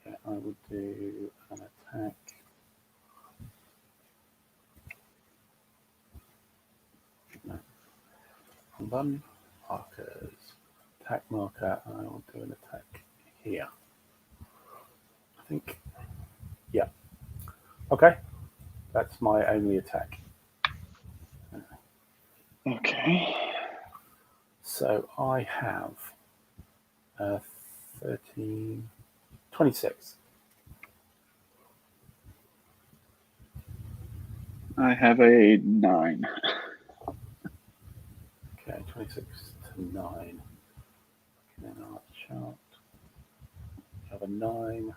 S1: Yeah, I would do an attack. No. Hold on. Markers. Attack marker. I will do an attack here. I think. Yeah. Okay. That's my only attack.
S2: Okay.
S1: So I have 13, 26.
S2: I have a 9.
S1: Okay, 26 to 9. And then our chart. We have a 9.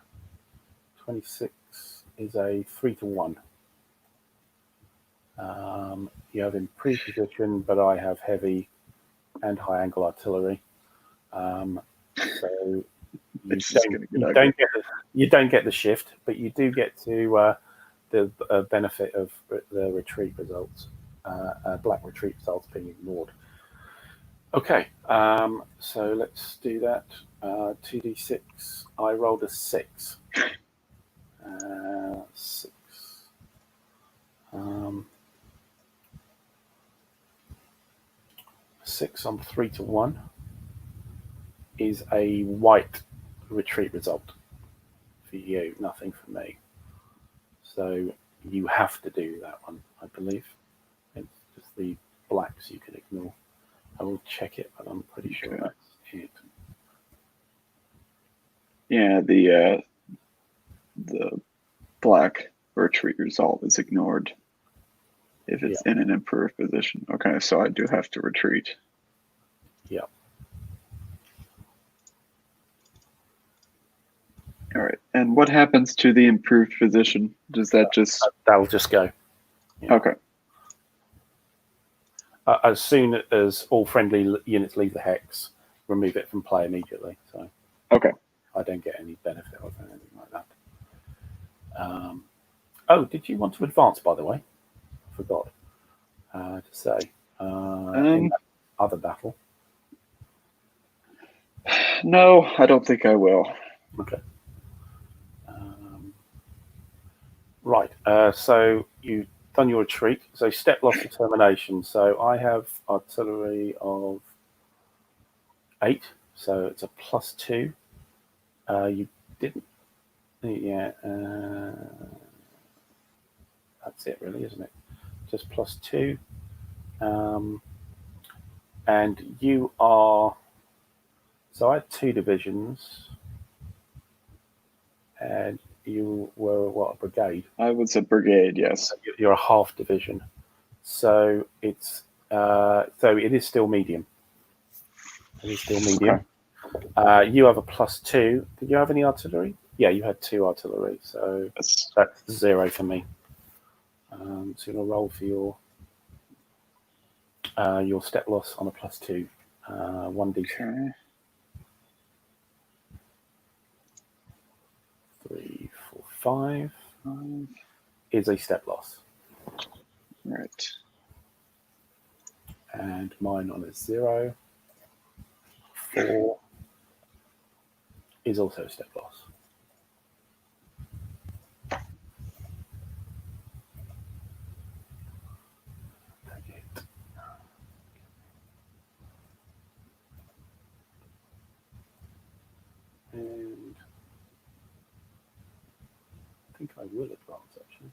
S1: 26 is a 3 to 1. You have improved position, but I have heavy and high angle artillery. So you don't get the shift, but you do get to the benefit of the retreat results, black retreat results being ignored. Okay, so let's do that. 2d6. I rolled a 6. 6. 6 on 3 to 1 is a white retreat result for you, nothing for me. So you have to do that one, I believe. It's just the blacks you can ignore. I will check it, but I'm pretty sure that's it.
S2: Yeah, the black retreat result is ignored if it's in an improved position. Okay, so I do have to retreat.
S1: Yeah.
S2: All right. And what happens to the improved position? Does that just...
S1: That'll just go.
S2: Yeah. Okay.
S1: As soon as all friendly units leave the hex, remove it from play immediately. So
S2: okay.
S1: I don't get any benefit of anything like that. Oh, did you want to advance, by the way? I forgot. to say in that other battle?
S2: No, I don't think I will.
S1: Okay. Right. So you've done your retreat. So step loss determination. So I have artillery of 8. So it's a +2. You didn't. Yeah. That's it, really, isn't it? Just +2. And you are. So I had 2 divisions. And you were what, a brigade?
S2: I was a brigade, yes.
S1: You're a half division, so it's so it is still medium. It is still medium. Okay. You have a +2. Did you have any artillery? Yeah, you had 2 artillery, so
S2: yes.
S1: That's 0 for me. So you'll roll for your step loss on a +2, 1d.
S2: Okay.
S1: 3, 4, 5 is a step loss.
S2: Right.
S1: And mine on a 0. 4 is also a step loss. Take it. And I think I will advance, actually.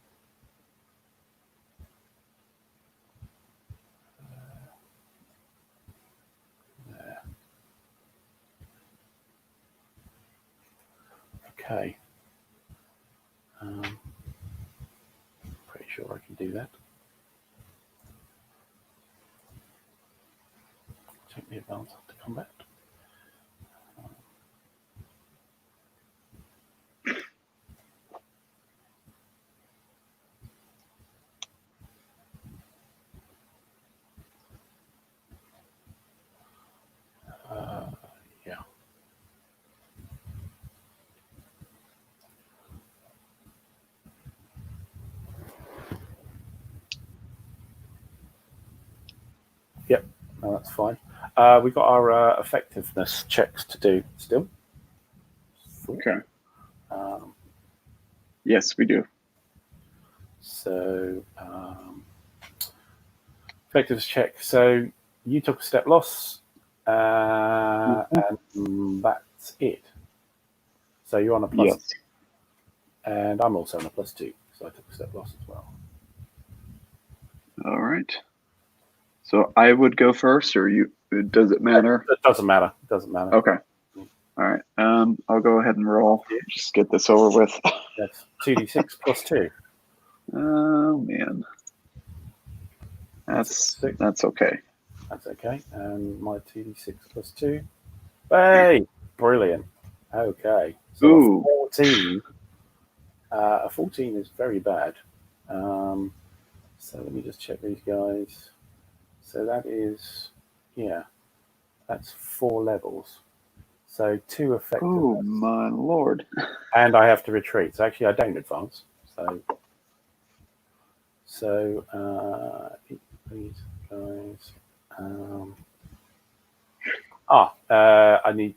S1: There. Okay. Pretty sure I can do that. Take the advance after combat. Yeah. Yep, no, that's fine. We've got our effectiveness checks to do still.
S2: Okay. Yes, we do.
S1: So, effectiveness check. So you took a step loss, and that's it. So you're on a +2.
S2: Yes.
S1: And I'm also on a +2, so I took a step loss as well.
S2: All right. So I would go first, or you? Does it matter?
S1: It doesn't matter. It doesn't matter.
S2: Okay. All right. I'll go ahead and roll. Just get this over with.
S1: That's 2d6 +2.
S2: Oh man. That's okay.
S1: That's okay. And my 2d6 +2. Hey, brilliant. Okay. So
S2: Ooh.
S1: a 14. A 14 is very bad. So let me just check these guys. So that is, yeah, that's 4 levels. So 2 effectiveness.
S2: Oh my lord.
S1: And I have to retreat. So actually I don't advance. So these guys. I need.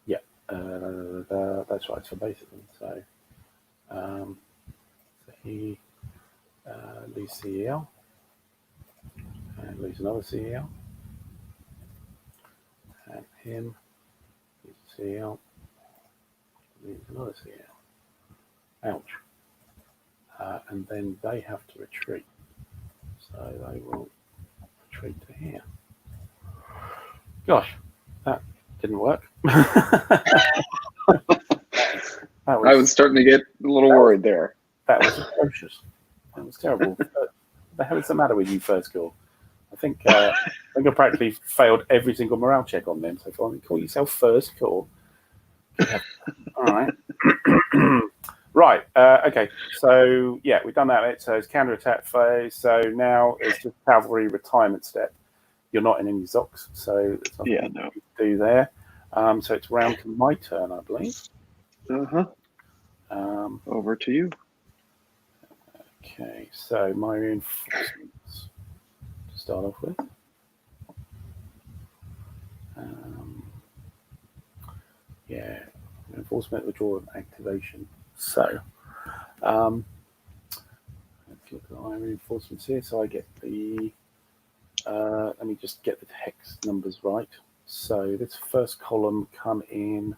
S1: Yeah, that's right. So basically, so he lose CEL and lose another CEL, and him lose CEL, lose another CEL. Ouch. And then they have to retreat. So they will retreat to here. Gosh, that didn't work.
S2: I was starting to get a little worried there.
S1: That was atrocious. That was terrible. What the hell is the matter with you, First Corps? I think I practically failed every single morale check on them. So if you call yourself First Corps, all right. Right. Okay. So yeah, we've done that bit. So it's counterattack phase. So now it's just cavalry retirement step. You're not in any Zocs, so there's nothing you can do there. So it's round to my turn, I believe.
S2: Over to you.
S1: Okay, so my reinforcements to start off with. Yeah, reinforcement, withdrawal, and activation. So, let's look at my reinforcements here. So I get the, let me just get the hex numbers right. So this first column come in,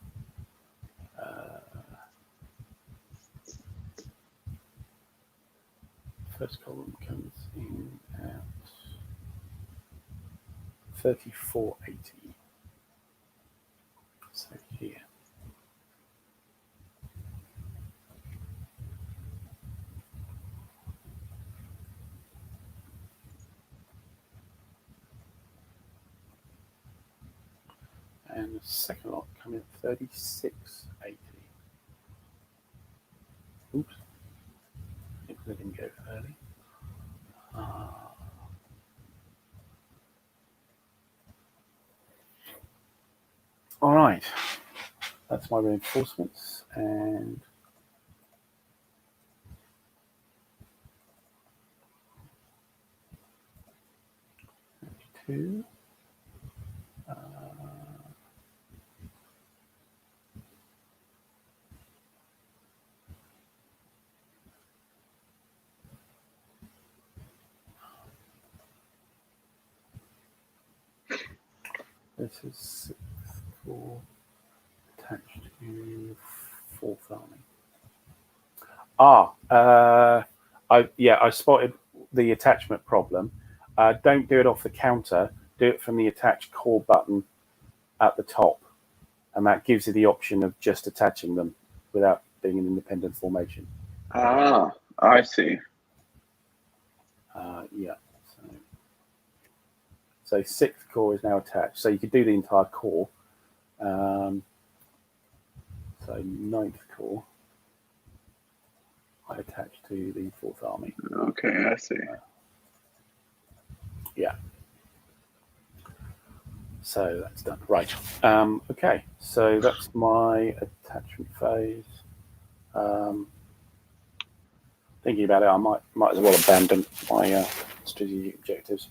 S1: first column comes in at 3480. So here. And the second lot come in 3680. Oops. I didn't go early. All right. That's my reinforcements. And two. This is 6th Corps attached to 4th Army. I spotted the attachment problem. Don't do it off the counter. Do it from the attach core button at the top, and that gives you the option of just attaching them without being an independent formation.
S2: Ah, I see.
S1: Yeah. So 6th Corps is now attached. So you could do the entire core. So 9th Corps, I attach to the 4th Army.
S2: Okay, I see.
S1: Yeah. So that's done. Right. Okay. So that's my attachment phase. Thinking about it, I might as well abandon my strategic objectives.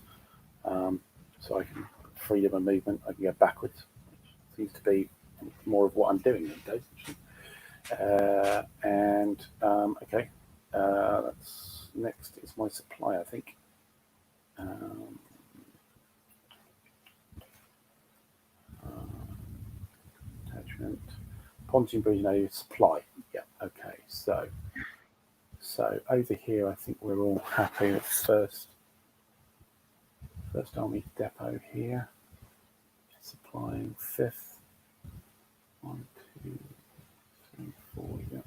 S1: So I can freedom of movement. I can go backwards, which seems to be more of what I'm doing these days. Okay, that's next is my supply, I think. Attachment, pontoon bridge, no supply. Yeah. Okay. So over here, I think we're all happy with first Army depot here. Supplying 5th. 1, 2, 3, 4. Yeah.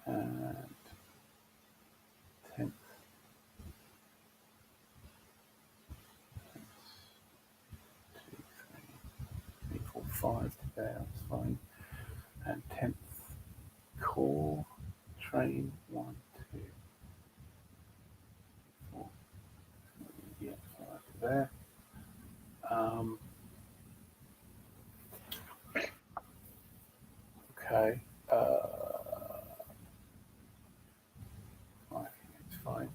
S1: And 10th. 2, 3, 4, 5 to there, that's fine. And 10th Corps train 1, 2, 4. Yeah, so that's there. Okay. I think it's fine.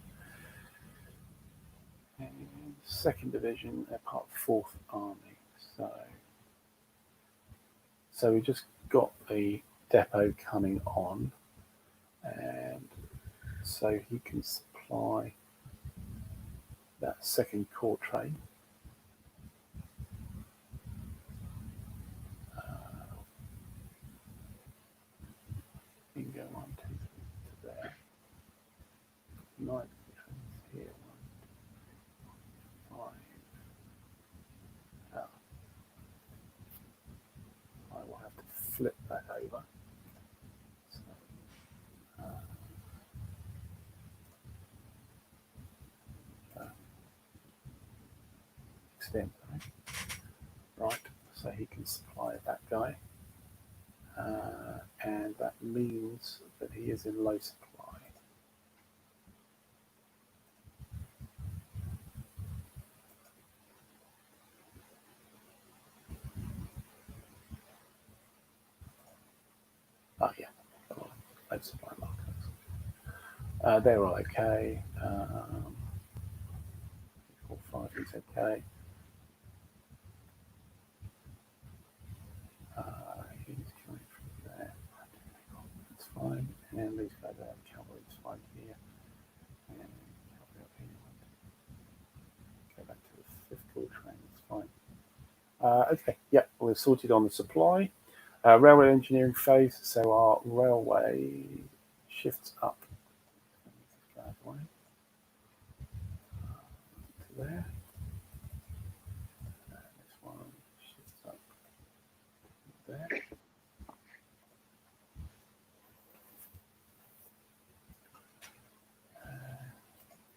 S1: And 2nd Division, they're part of 4th Army. So we just got the depot coming on, and so he can supply that 2nd Corps train. You can go 1, 2, 3 to there. 9th here, 1, 5. I will have to flip that over. So, extend, right? So he can supply that guy. And that means that he is in low supply. Oh yeah, low supply markers. They're all okay. 4, 5 is okay. He's coming from there. That's fine. And these guys are cavalry's fine here. And cavalry up here. Go back to the 5th Corps train. That's fine. Okay. Yeah, we're sorted on the supply. Railway engineering phase. So our railway shifts up. Away to there. This one shifts up there.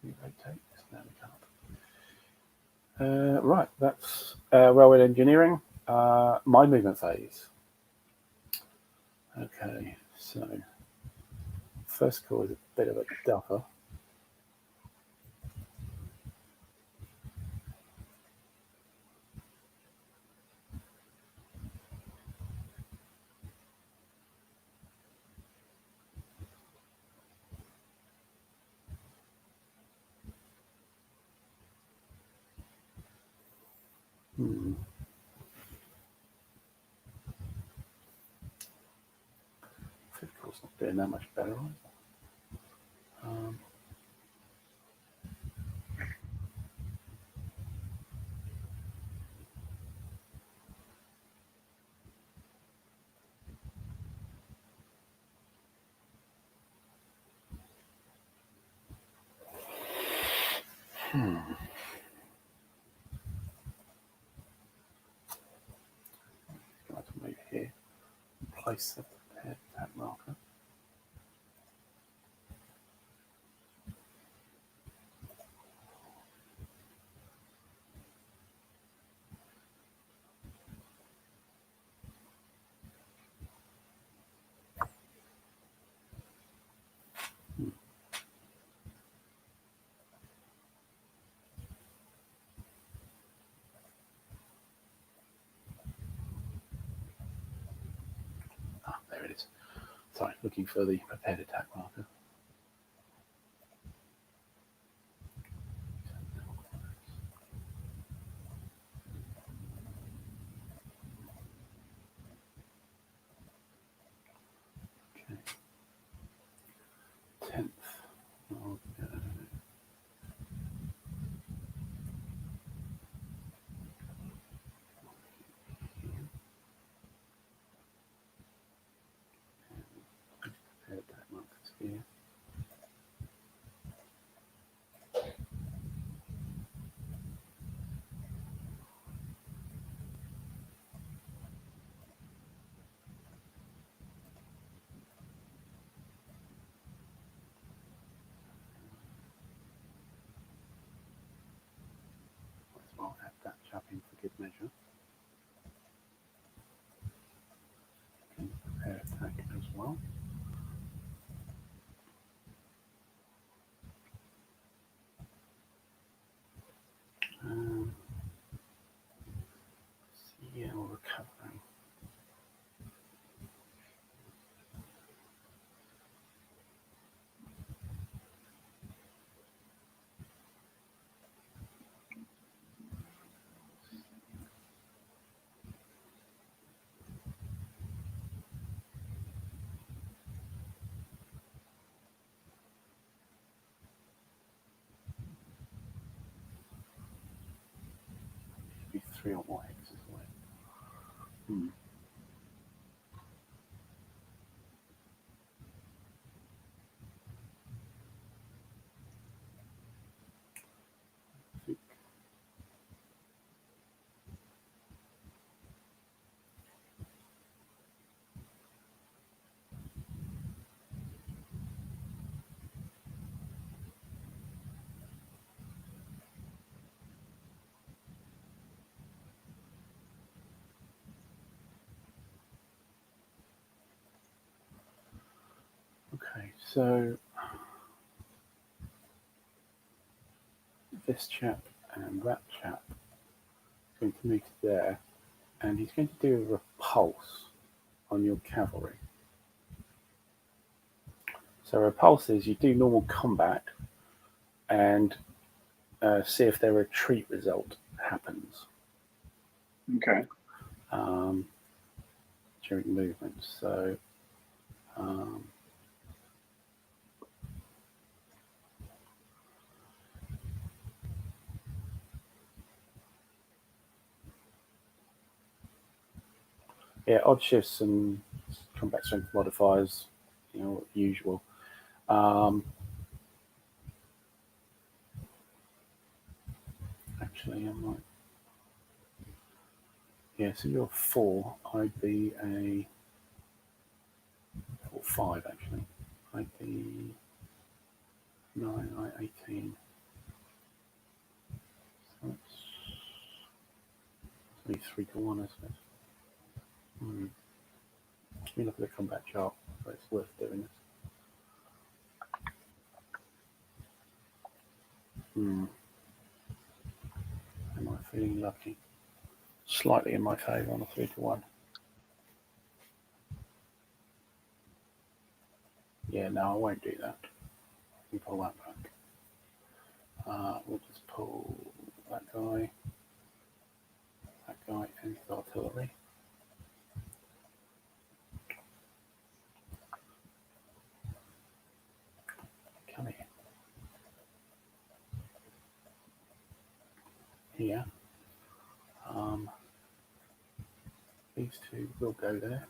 S1: You rotate this. Now we can't. Right, that's railway engineering. My movement phase. Okay, so 1st Corps is a bit of a duffer. Hmm. 5th Corps not doing that much better, right? Going to move here. Place the prepared attack marker. There it is. Sorry, looking for the prepared attack marker. Okay. 10th. Okay. Prepared attack markers here. I'll add that chap in for good measure. Okay, prepare attack as well. CL recovering. Be 3 or more hexes away. Okay, so this chap and that chap is going to move to there, and he's going to do a repulse on your cavalry. So repulse is you do normal combat and see if their retreat result happens.
S2: Okay.
S1: During movement. So yeah, odd shifts and combat strength modifiers, usual. Actually, I might. Yeah, so you're 4. I'd be a 5 actually. I'd be 9. 18. So that's only 3 to 1, I suppose. Let me look at the combat chart. So it's worth doing this. Am I feeling lucky? Slightly in my favour on a 3 to 1. Yeah, no, I won't do that. We pull that back. We'll just pull that guy, and his artillery. Come here. Here. These two will go there.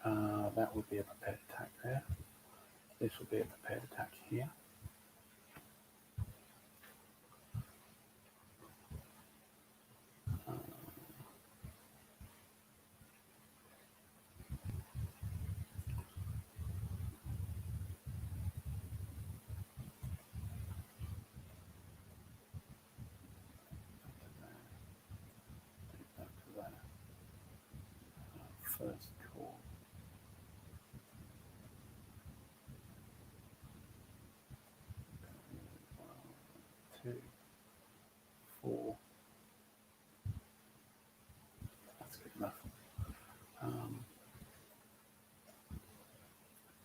S1: That would be a prepared attack there. This will be a prepared attack here. First call. One, 2, 4. That's good enough.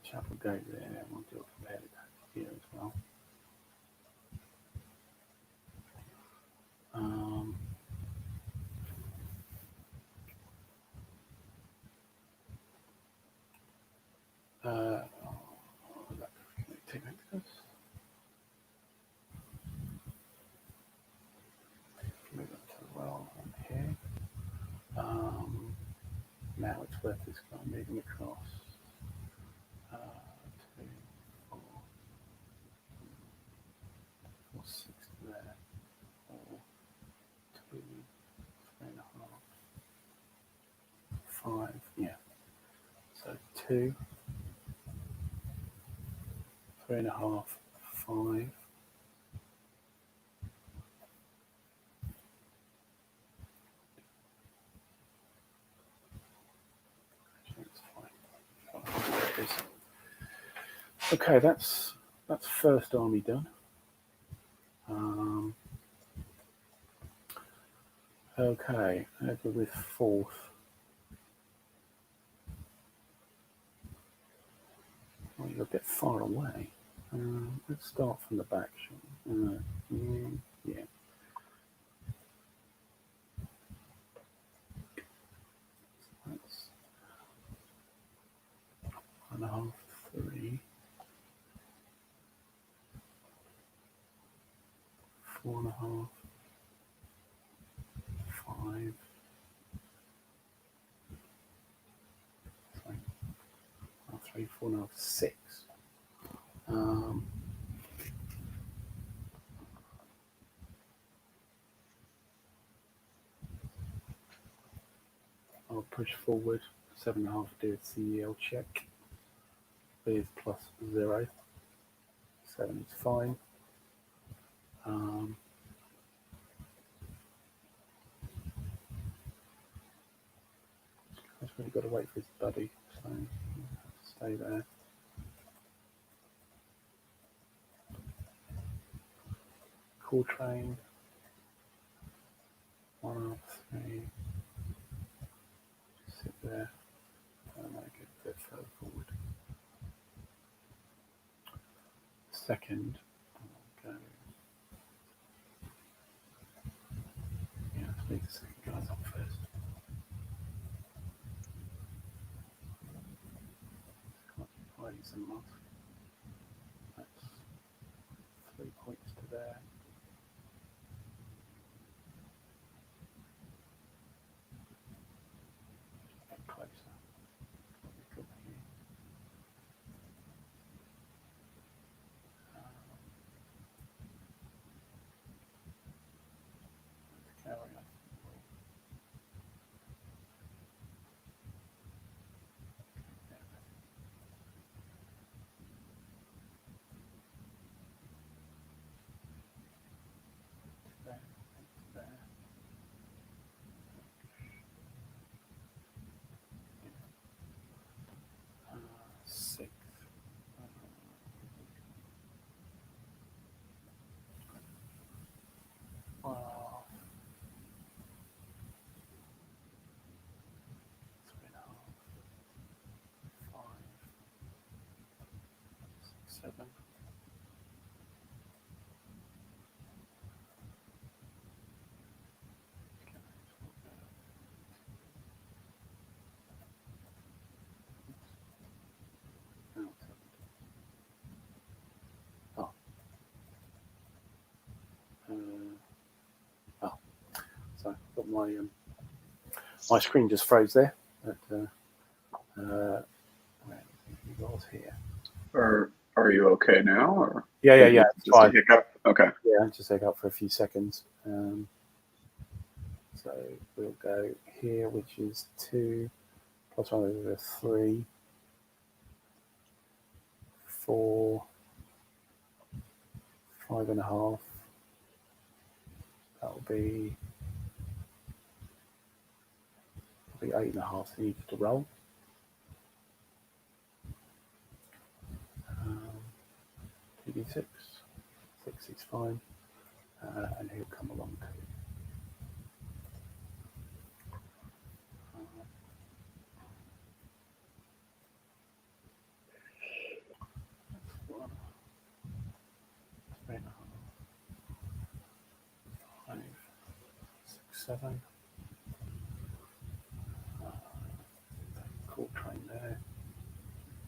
S1: Chap will go there, and we'll do a prepared attack here as well. Take this. Move up to the well on here. Now it's worth this guy moving across. 2, 4, 4, 6 there. 4, 2, 3.5, 5. Yeah. So 2, 3.5, 5. Okay, that's first army done. Okay, over with fourth. Well, you're a bit far away. Let's start from the back, shall we? Yeah. That's 1.5, 3, 4.5, 5. Sorry. 3, 4.5, 6. I'll push forward 7.5 to do a CEL check with +0. 7 is fine. I've really got to wait for his buddy, so stay there. Call train. 1 up, 3. Sit there. And I get a bit further forward. second. I'll go. Yeah, let's leave the second guys up first. Plays a month. That's 3 points to there. Get closer. Good here. Carry on. There, there. Sixth. Wow. 3.5. 5. 6, 7. Oh. Oh. So got my screen just froze there. But where he was here.
S2: Or are you okay now? Or
S1: Yeah. It's
S2: just
S1: fine.
S2: a hiccup? Okay.
S1: Yeah, just take up for a few seconds. So we'll go here, which is 2 plus 1 over 3, 4, 5.5. That'll be 8.5 that needs to roll. 2d6. 6 is fine. And he'll come along too. That's 1, 3.5, 5, 6, 7. Cool train there.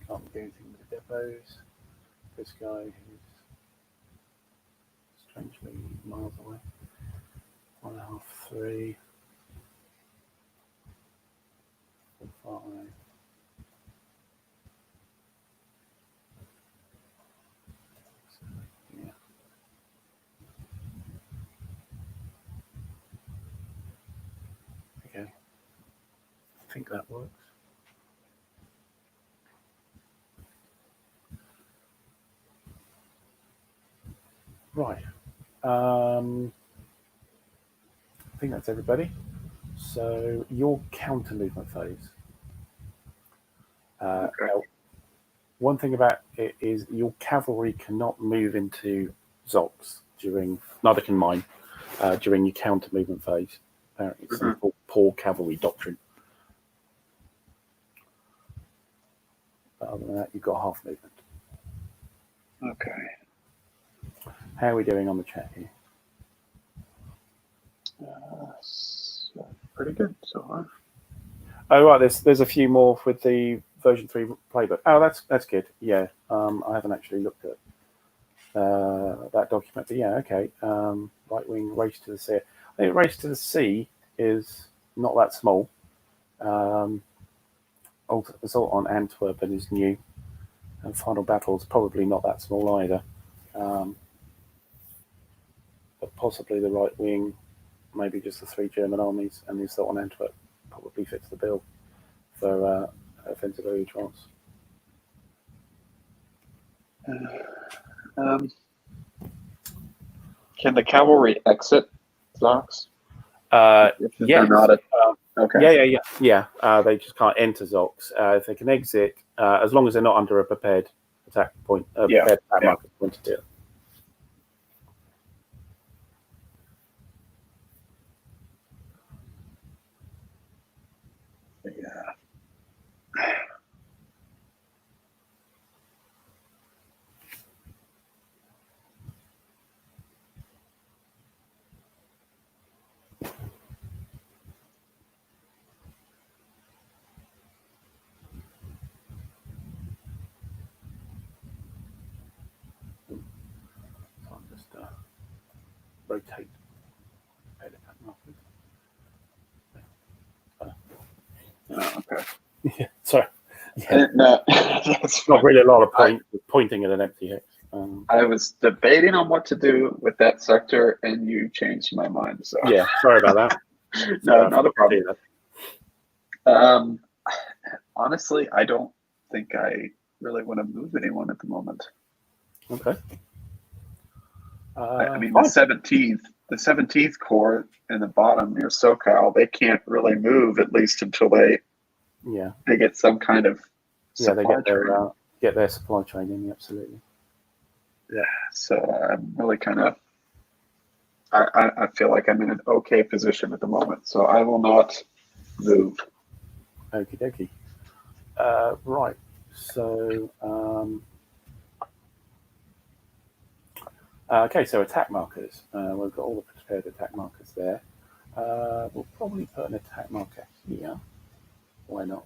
S1: Can't do anything with the depots. This guy who's strangely miles away. 1.5, 3, 4, 5. Yeah. Okay. I think that works. Right. I think that's everybody. So your counter movement phase.
S2: Okay.
S1: Now, one thing about it is your cavalry cannot move into Zox during, neither can mine, during your counter movement phase. Apparently it's some poor cavalry doctrine. But other than that, you've got half movement.
S2: Okay.
S1: How are we doing on the chat here?
S2: Pretty good so far.
S1: Oh right, there's a few more with the version 3 playbook. Oh, that's good. Yeah, I haven't actually looked at that document, but yeah, okay. Right wing race to the sea. I think race to the sea is not that small. Assault on Antwerpen is new, and Final Battle is probably not that small either. But possibly the right wing, maybe just the 3 German armies, and the assault on Antwerp probably fits the bill for offensive air trance.
S2: Can the cavalry exit Zox? If
S1: Yes.
S2: they're not at, okay.
S1: Yeah. They just can't enter Zox. If they can exit, as long as they're not under a prepared attack point, prepared attack marker pointed to it.
S2: Yeah.
S1: rotate. Prepared attack markers.
S2: Okay.
S1: Yeah, sorry. Yeah,
S2: No, that's
S1: not
S2: fine.
S1: really a lot of pointing at an empty hex.
S2: I was debating on what to do with that sector, and you changed my mind. So
S1: Yeah, sorry about that.
S2: no, not a problem. Honestly, I don't think I really want to move anyone at the moment.
S1: Okay.
S2: I mean,
S1: fine.
S2: the 17th core in the bottom near SoCal, they can't really move at least until they get some kind of supply train.
S1: Get their supply training. Absolutely. Yeah.
S2: So I'm really kind of. I feel like I'm in an okay position at the moment, so I will not move.
S1: Okie dokie. Right. So, okay. So attack markers. We've got all the prepared attack markers there. We'll probably put an attack marker here. Why not?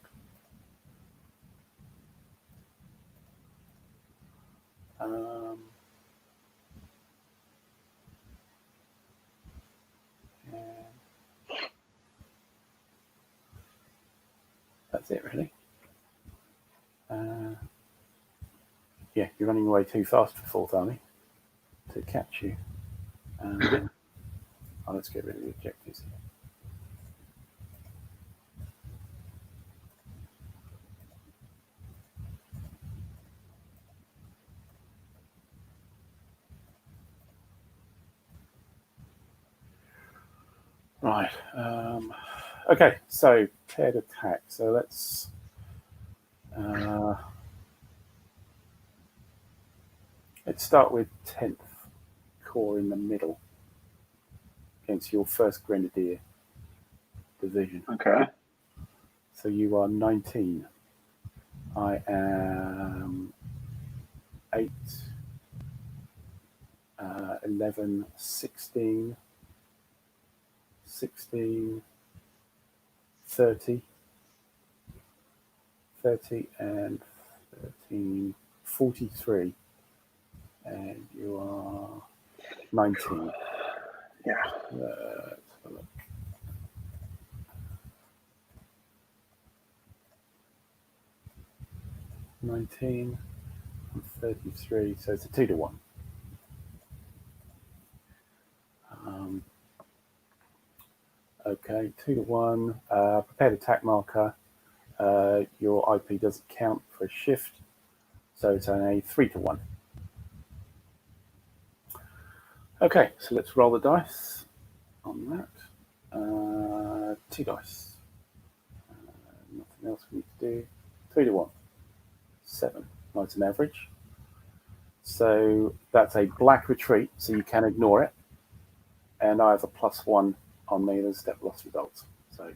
S1: That's it, really. Yeah, you're running away too fast for Fourth Army to catch you. Let's get rid of the objectives here. Right. Okay, so paired attack. So let's start with 10th Corps in the middle against your 1st Grenadier Division.
S2: Okay.
S1: So you are 19. I am 8, 11, 16, 16, 30, 30 and 13, 43. And you are 19.
S2: Yeah.
S1: Let's have a look. $19 and 33, so it's a 2-to-1. Okay, 2-to-1. Prepared attack marker. Your IP doesn't count for a shift, so it's on a 3-to-1. Okay, so let's roll the dice on that. 2 dice. Nothing else we need to do. 3-to-1. 7. Nice and average. So that's a black retreat, so you can ignore it. And I have a +1 on me as step loss results. So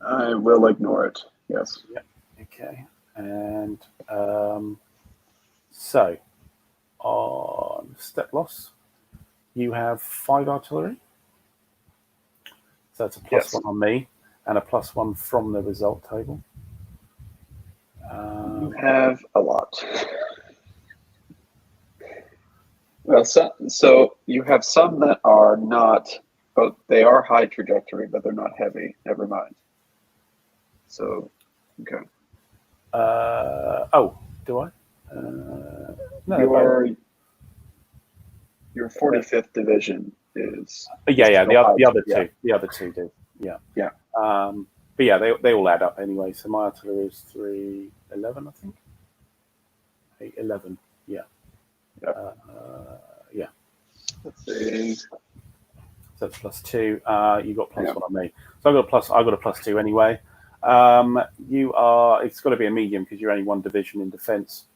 S2: I will ignore it. Yes.
S1: Yeah. Okay. And so on step loss, you have 5 artillery. So that's a +1 on me and a +1 from the result table.
S2: You have a lot. Well, so you have some that are not, but they are high trajectory, but they're not heavy. Never mind. So, okay.
S1: Oh, do I? No.
S2: Your 45th division is.
S1: Yeah. The other two do. Yeah.
S2: Yeah.
S1: But yeah, they all add up anyway. So my artillery is 311, I think. 811. Yeah. Yeah.
S2: Let's see.
S1: So that's +2. You got +1 on me. So I got a +2 anyway. It's got to be a medium because you're only 1 division in defence.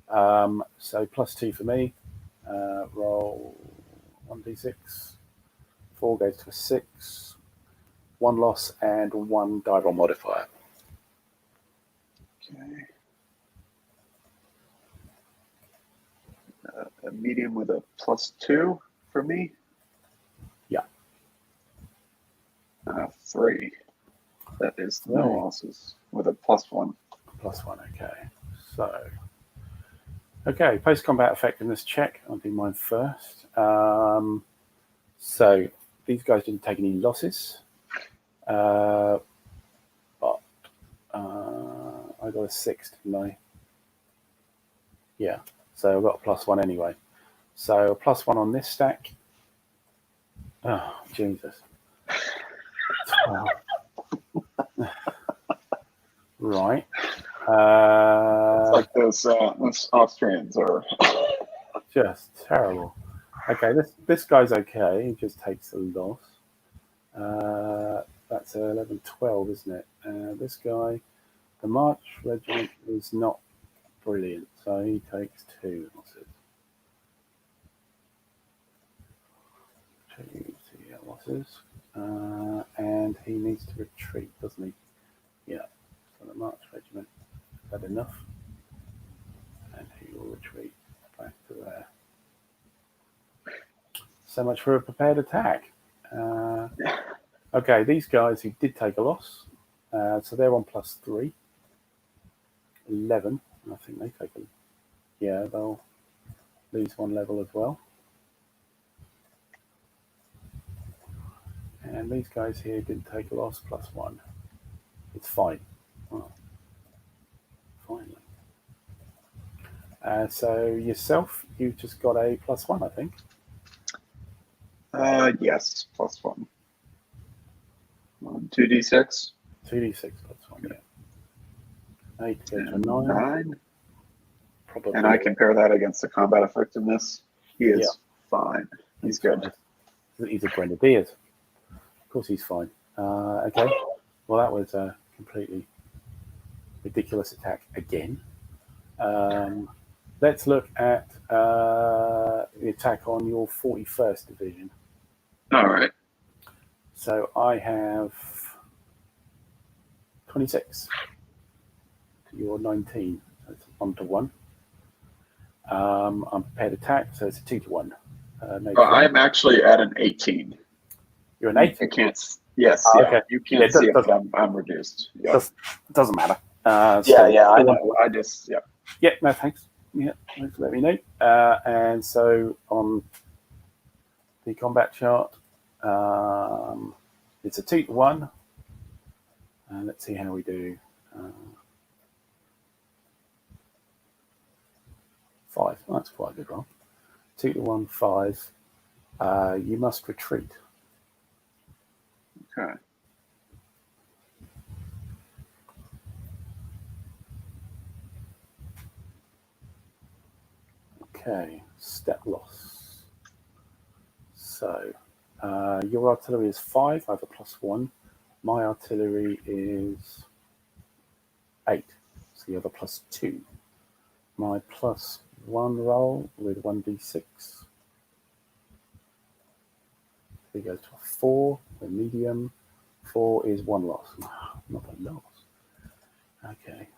S1: So +2 for me. Roll 1d6. 4 goes to a 6. 1 loss and 1 die roll modifier.
S2: Okay. A medium with a +2 for me.
S1: Yeah.
S2: 3. That is no losses with a +1.
S1: +1. Okay. So. Okay, post-combat effectiveness check. I'll do mine first. So these guys didn't take any losses, but I got a 6, didn't I? Yeah, so I got a +1 anyway. So a +1 on this stack. Oh, Jesus. Right.
S2: It's like those Austrians are
S1: just terrible. Okay, this guy's okay. He just takes a loss. That's 11-12, isn't it? This guy, the March Regiment is not brilliant, so he takes 2 losses. 2 losses. And he needs to retreat, doesn't he? Yeah. So the March Regiment has had enough. And he will retreat back to there. So much for a prepared attack. Okay, these guys who did take a loss, so they're on +3. 11. I think they take a... Yeah, they'll lose 1 level as well. And these guys here didn't take a loss, +1. It's fine. Oh, finally. So yourself, you've just got a +1, I think.
S2: yes, +1. 2d6.
S1: 2d6 +1, yeah. 8 goes to 9.
S2: 9.
S1: Probably.
S2: And I compare that against the combat effectiveness. He is fine. He's good.
S1: He's a grenadier. Of course he's fine. Okay. Well, that was a completely ridiculous attack again. Let's look at the attack on your 41st Division.
S2: All right.
S1: So I have 26. You're 19. So it's 1-1. I'm prepared attack, so it's a 2-1.
S2: I'm actually at an 18.
S1: You're an 8?
S2: I can't. Yes.
S1: Okay.
S2: You can't see it, but I'm reduced. Yep.
S1: Doesn't matter.
S2: I know. I just. Yeah.
S1: Yeah. No, thanks. Yeah, thanks for letting me know. And so on the combat chart, it's a 2-1. And let's see how we do. 5. Oh, that's quite a good roll. 2-1, 5. You must retreat.
S2: Okay.
S1: Okay, step loss. So your artillery is 5. I have a +1. My artillery is 8. So you have a +2. My +1 roll with 1d6. He goes to a 4, a medium. 4 is 1 loss. Not a loss. Okay.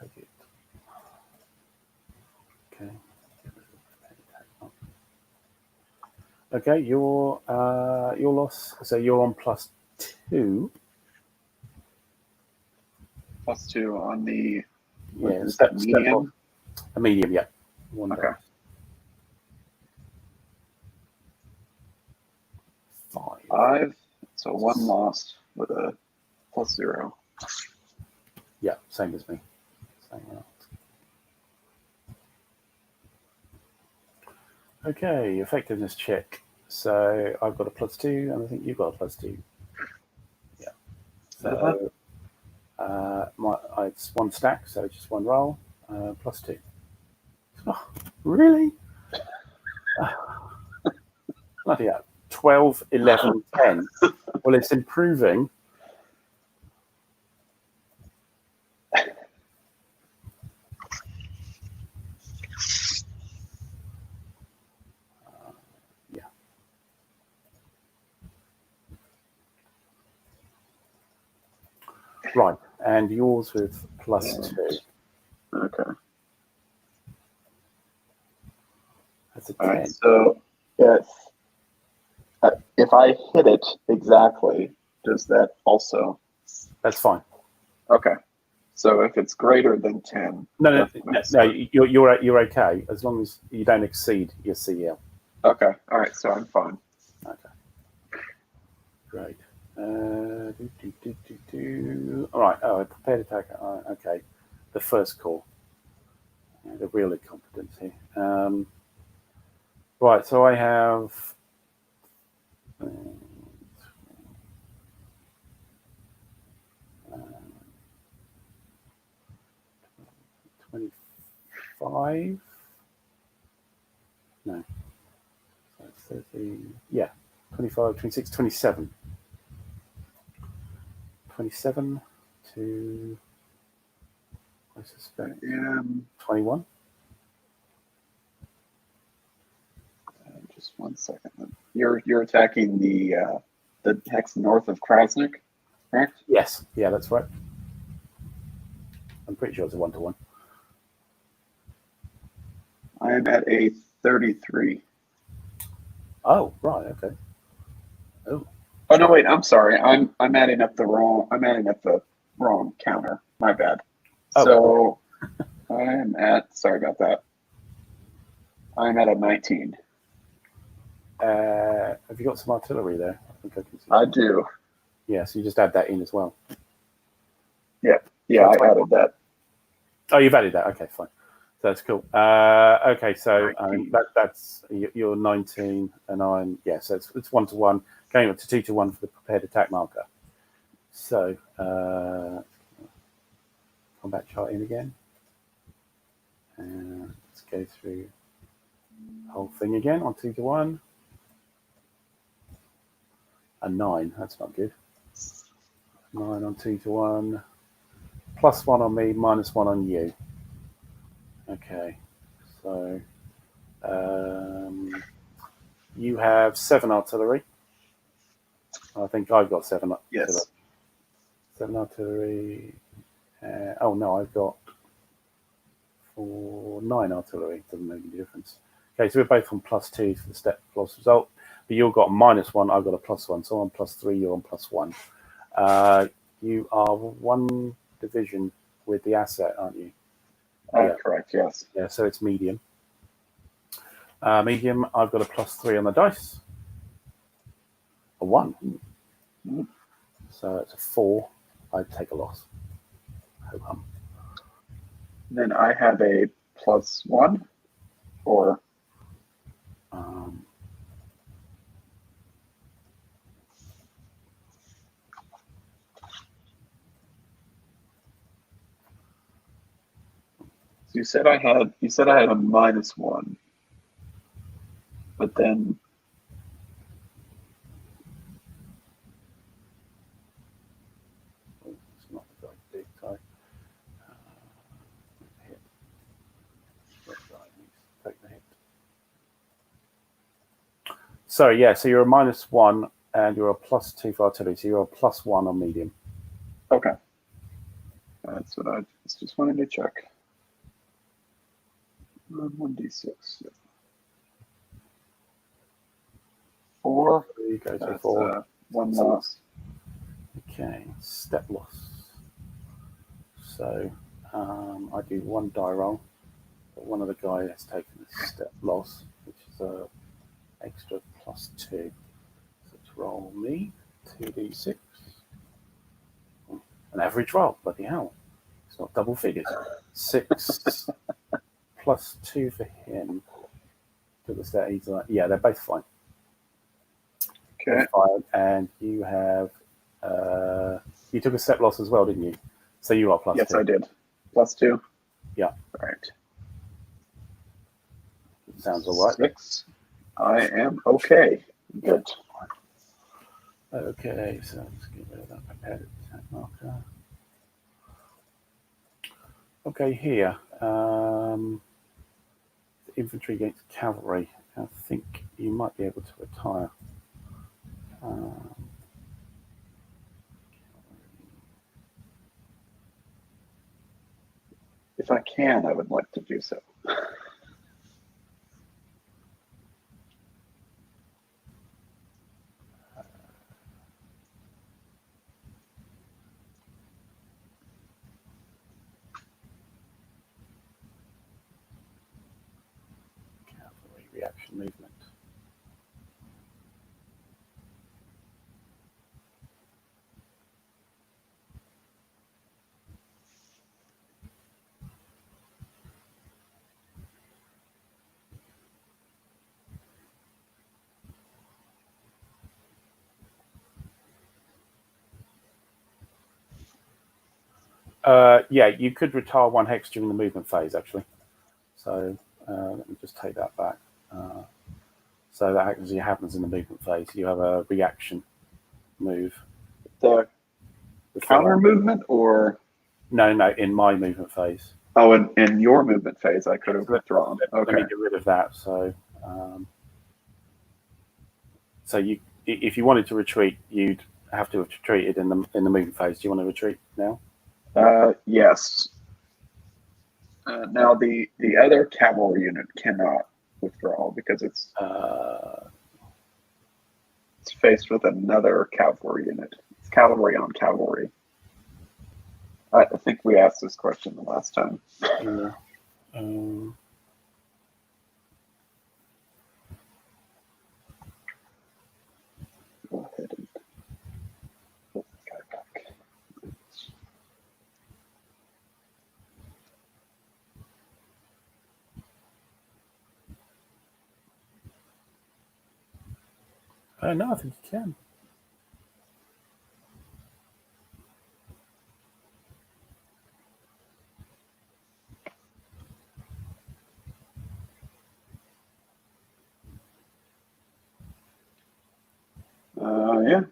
S1: Take it. Okay. Okay, your loss. So you're on +2.
S2: +2 on the.
S1: Yeah,
S2: step medium.
S1: A medium, yeah. 1
S2: Okay.
S1: dice. 5.
S2: So 1 loss with a +0.
S1: Yeah, same as me. Same amount. Okay, effectiveness check. So I've got a +2, and I think you've got a +2. Yeah. So it's 1 stack, so just 1 roll, +2. Oh, really? Bloody hell. 12, 11, 10. Well, it's improving. Yeah. Right, and yours with +2.
S2: Okay.
S1: That's a 10.
S2: All right. So if I hit it exactly, does that also?
S1: That's fine.
S2: Okay. So if it's greater than 10.
S1: No, you're okay as long as you don't exceed your CL.
S2: Okay. All right. So I'm fine.
S1: Okay. Great. All right. Oh, prepared attack. Okay. The first call. The real incompetence here. Right. So I have. 25. No. So it's 30. Yeah. 25, 26, 27. 27 to. I suspect. 21.
S2: Just 1 second. You're attacking the hex north of Krasnik, correct?
S1: Yes. Yeah, that's right. I'm pretty sure it's a 1-to-1.
S2: I am at a 33.
S1: Oh, right. Okay. Oh.
S2: Oh no, wait. I'm sorry. I'm adding up the wrong counter. My bad.
S1: Oh.
S2: So I am at. Sorry about that. I'm at a 19.
S1: Have you got some artillery there? I think I can see.
S2: I do.
S1: Yeah, so you just add that in as well.
S2: Yeah, I added that.
S1: Oh, you've added that. Okay, fine. So that's cool. Okay, so that's you're 19 and I'm so it's 1-to-1, going up to 2-to-1 for the prepared attack marker. So combat chart in again, and let's go through the whole thing again on 2-to-1. A 9. That's not good. 9 on 2-to-1. +1 on me, -1 on you. Okay, so you have 7 artillery. I think I've got 7 artillery.
S2: Yes.
S1: 7 artillery. Oh no, I've got 9 artillery. Doesn't make any difference. Okay, so we're both on +2 for the step plus result. But you've got -1, I've got a +1. So I'm on +3, you're on +1. You are 1 division with the asset, aren't you?
S2: Yeah. Correct, yes.
S1: Yeah, so it's medium. Medium, I've got a +3 on the dice. A 1.
S2: Mm-hmm.
S1: So it's a 4. I'd take a loss. Ho-hum.
S2: Then I have a +1 or. So you said I had a -1, but then
S1: it's not the right big type. Hit. Take the hit. So yeah, so you're a -1 and you're a +2 for artillery, so you're a +1 on medium.
S2: Okay. That's what I just wanted to check. 1d6. 4.
S1: You go to
S2: That's
S1: 4.
S2: 1 loss.
S1: Okay, step loss. So I do 1 die roll. But one of the guys has taken a step loss, which is a extra +2. So let's roll me 2d6. An average roll, bloody hell. It's not double figures. 6 +2 for him. Yeah, they're both fine.
S2: Okay.
S1: Fine. And you have you took a step loss as well, didn't you? So you are +2.
S2: Yes, I did. +2.
S1: Yeah.
S2: All right.
S1: Sounds all right.
S2: 6. I am okay. Good.
S1: Okay, so let's get rid of that prepared attack marker. Okay, here. Infantry against cavalry. I think you might be able to retire.
S2: If I can, I would like to do so.
S1: reaction movement. Yeah, you could retire 1 hex during the movement phase, actually. So let me just take that back. So that actually happens in the movement phase. You have a reaction move.
S2: The counter movement, or
S1: no, in my movement phase.
S2: Oh, in your movement phase, I could have withdrawn. Okay.
S1: Let me get rid of that. So, so if you wanted to retreat, you'd have to have retreated in the movement phase. Do you want to retreat now?
S2: Yes. Now the other cavalry unit cannot withdraw because it's faced with another cavalry unit. It's cavalry on cavalry. I think we asked this question the last time.
S1: Yeah.
S2: Go ahead and put this guy back.
S1: No, I think you can.
S2: Yeah.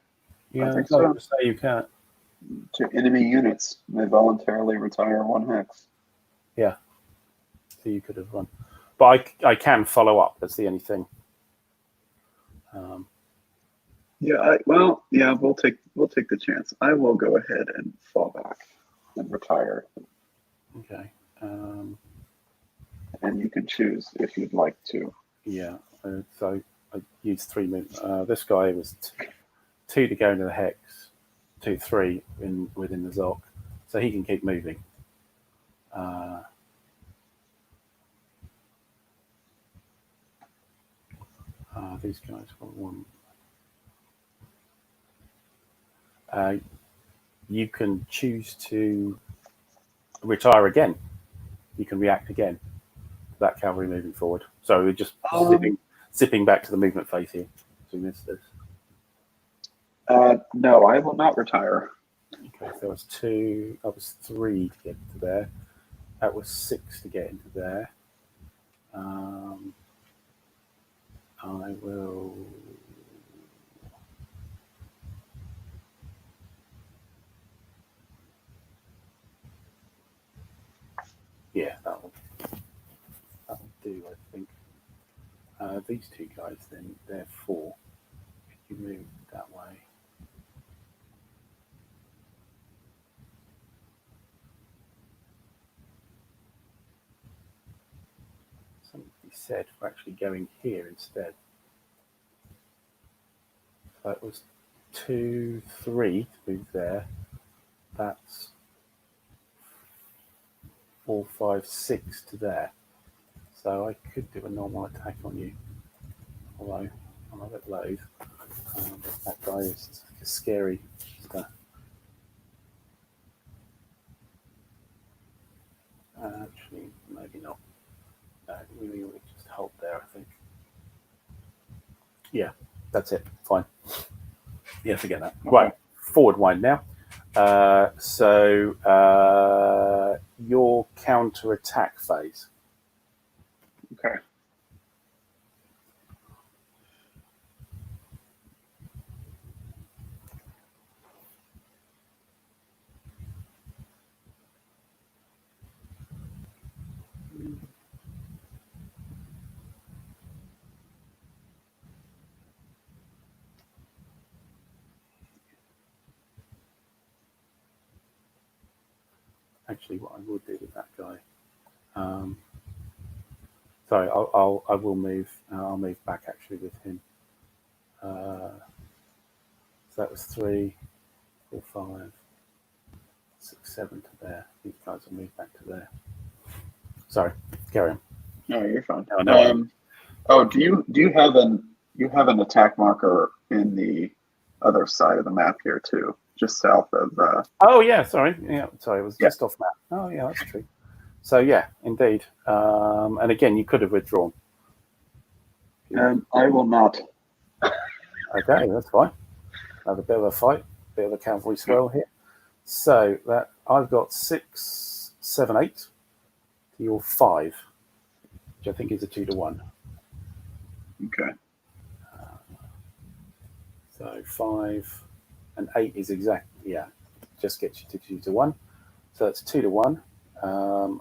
S1: Yeah,
S2: I think
S1: so.
S2: so.
S1: Say you can't.
S2: To enemy units, they voluntarily retire 1 hex.
S1: Yeah. So you could have run, but I can follow up. That's the only thing.
S2: Yeah. We'll take the chance. I will go ahead and fall back and retire.
S1: Okay.
S2: And you can choose if you'd like to.
S1: Yeah. So I used 3 movement. This guy was 2 to go into the hex, 2, 3 within the Zoc, so he can keep moving. These guys want 1. You can choose to retire again. You can react again to that cavalry moving forward. So we're just zipping back to the movement phase here. So we missed this.
S2: No, I will not retire.
S1: Okay, so that was 2. That was 3 to get to there. That was 6 to get into there. I will. Yeah, that'll do, I think. These 2 guys, then they're 4. If you move that way. Something to be said for actually going here instead. So it was 2, 3 to move there. That's 4, 5, 6 to there. So I could do a normal attack on you. Although I'm a bit loath. That guy is scary. Actually, maybe not. No, we would just hold there, I think. Yeah, that's it. Fine. Yeah, forget that. Right, forward wind now. So your counter attack phase.
S2: Okay.
S1: Actually, what I will do with that guy. Sorry, I will move. I'll move back actually with him. So that was 3, 4, 5, 6, 7 to there. These guys will move back to there. Sorry, carry on.
S2: No, you're fine.
S1: No,
S2: Oh, do you have an attack marker in the other side of the map here too, just south of?
S1: Oh yeah, sorry. Yeah, sorry. It was
S2: Yeah.
S1: just off map. Oh yeah, that's true. So yeah, indeed. And again, you could have withdrawn.
S2: I will not.
S1: Okay, that's fine. Have a bit of a fight, bit of a cavalry swirl here. So that I've got 6, 7, 8 to your 5, which I think is a 2-1.
S2: Okay.
S1: So 5 and 8 is exactly, yeah, just gets you to 2-1. So that's 2-1. I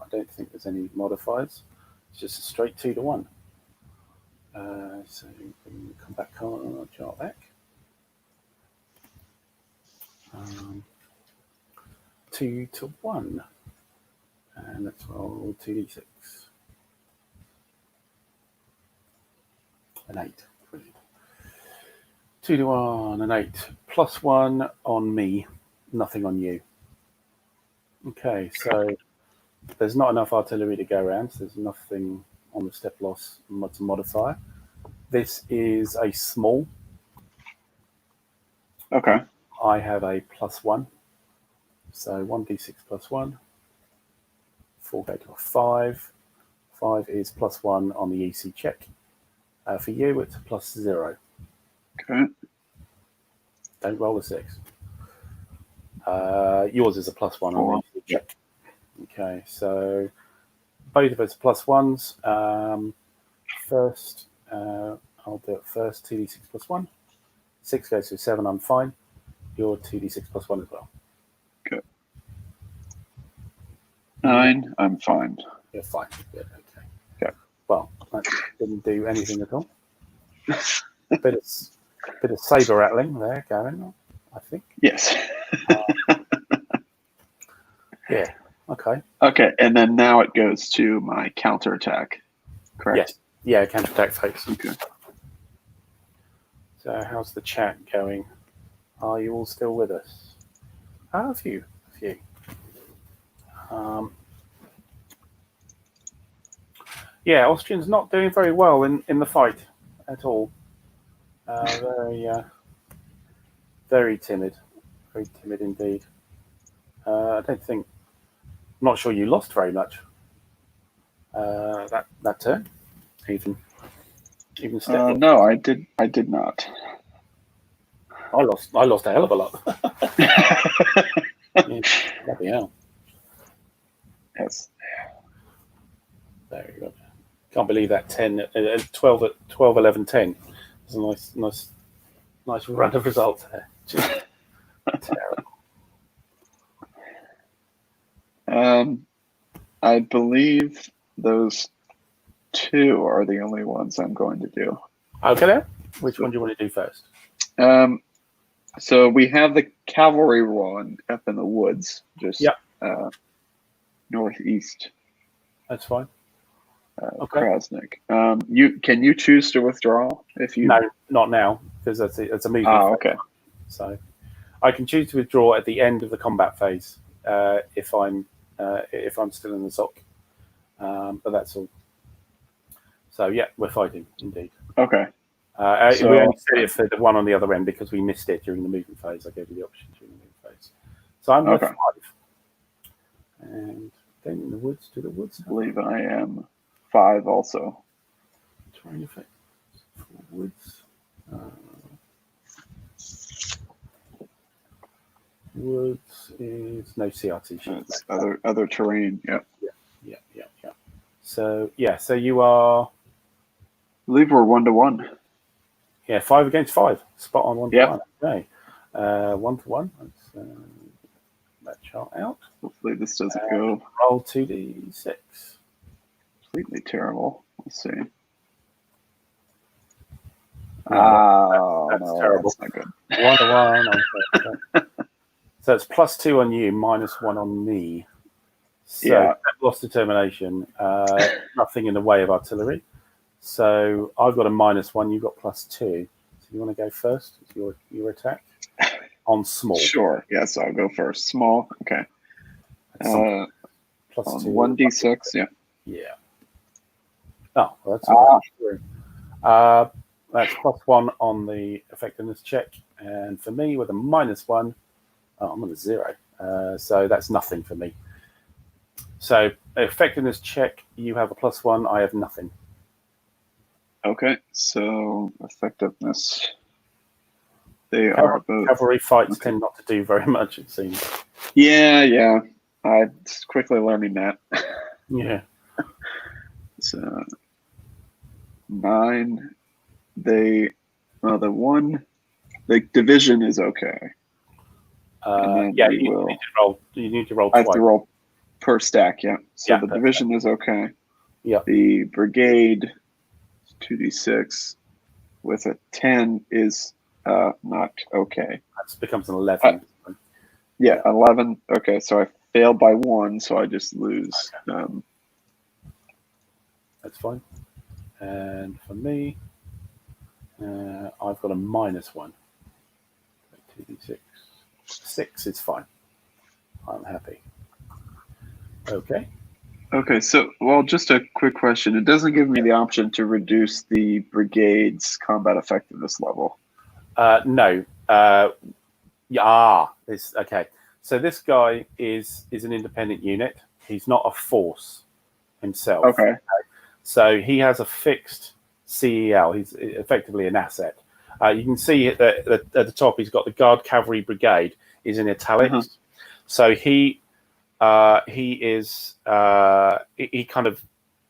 S1: don't think there's any modifiers. It's just a straight 2-1. So combat card, chart back. 2-1. And let's roll 2d6. An 8. Brilliant. 2-1, an 8. +1 on me, nothing on you. Okay, so there's not enough artillery to go around, so there's nothing on the step loss to modify. This is a small.
S2: Okay.
S1: I have a +1. So 1d6 +1. 4 go to a 5. 5 is +1 on the EC check. For you, it's a +0.
S2: Okay.
S1: Don't roll a 6. Yours is a +1 on the EC check. Okay, so both of us +1s. First, I'll do it first. 2d6 +1. 6 goes to 7. I'm fine. You're 2d6 +1 as well.
S2: Good. 9. I'm fine.
S1: You're fine. Good. Okay.
S2: Okay.
S1: Well, that didn't do anything at all. bit of saber rattling there going, I think.
S2: Yes.
S1: Yeah. Okay.
S2: Okay, and then now it goes to my counterattack. Correct.
S1: Yes. Yeah. Counterattack phase.
S2: Okay.
S1: So, how's the chat going? Are you all still with us? A few. Yeah, Austrian's not doing very well in the fight at all. Very timid indeed. I don't think. I'm not sure you lost very much. That turn, even step.
S2: No, I did not.
S1: I lost a hell of a lot. Yeah, bloody hell.
S2: Yes.
S1: Very good. Can't believe that 12 at 12, 11, 10. It's a nice run of results there. Terrible.
S2: I believe those 2 are the only ones I'm going to do.
S1: Okay, then. Which one do you want to do first?
S2: So we have the cavalry one up in the woods, just northeast.
S1: That's fine. Okay.
S2: Krasnik. Can you choose to withdraw if you?
S1: No, not now, because it's a movement.
S2: Okay.
S1: So I can choose to withdraw at the end of the combat phase if I'm still in the sock. But that's all. So yeah, we're fighting indeed.
S2: Okay.
S1: We only said it for the one on the other end because we missed it during the movement phase. I gave you the option during the movement phase. So I'm at 5. And then in the woods, to the woods.
S2: I believe I am 5 also.
S1: Terrain effect for woods. Woods is no CRT.
S2: It's other terrain. Yep.
S1: Yeah. So you are.
S2: I believe we're 1-1.
S1: Yeah, 5 against 5. Spot on 1-1. Okay. 1-1. Let's that chart out.
S2: Hopefully this doesn't go.
S1: Roll 2d6.
S2: Completely terrible. Let's see.
S1: That's terrible.
S2: That's not good.
S1: 1-1. So it's +2 on you, -1 on me. So lost determination. Nothing in the way of artillery. So I've got a -1. You've got +2. So you want to go first? Your attack on small.
S2: Sure. Yes, I'll go first. Small. Okay.
S1: +2.
S2: 1d6. Yeah.
S1: Yeah. Oh, well, that's That's +1 on the effectiveness check, and for me with a -1, I'm on a 0, so that's nothing for me. So effectiveness check, you have a +1, I have nothing.
S2: Okay, so effectiveness. They are both.
S1: Cavalry fights tend not to do very much, it seems.
S2: Yeah. I'm just quickly learning that.
S1: Yeah.
S2: So 9. The division is okay.
S1: Yeah, you need to roll
S2: I
S1: twice.
S2: have to roll per stack, yeah. So
S1: Yeah,
S2: the division is okay.
S1: Yeah.
S2: The brigade 2d6 with a 10 is not okay.
S1: That becomes an 11.
S2: Yeah, 11. Okay, so I failed by 1, so I just lose.
S1: Okay. That's fine. And for me, I've got a -1. 2d6. 6 is fine. I'm happy. Okay.
S2: Okay, so, well, just a quick question. It doesn't give me the option to reduce the brigade's combat effectiveness level.
S1: No. It's okay. So this guy is an independent unit. He's not a force himself.
S2: Okay.
S1: So he has a fixed CEL. He's effectively an asset. You can see at the top, he's got the Guard Cavalry Brigade is in italics. So he is he kind of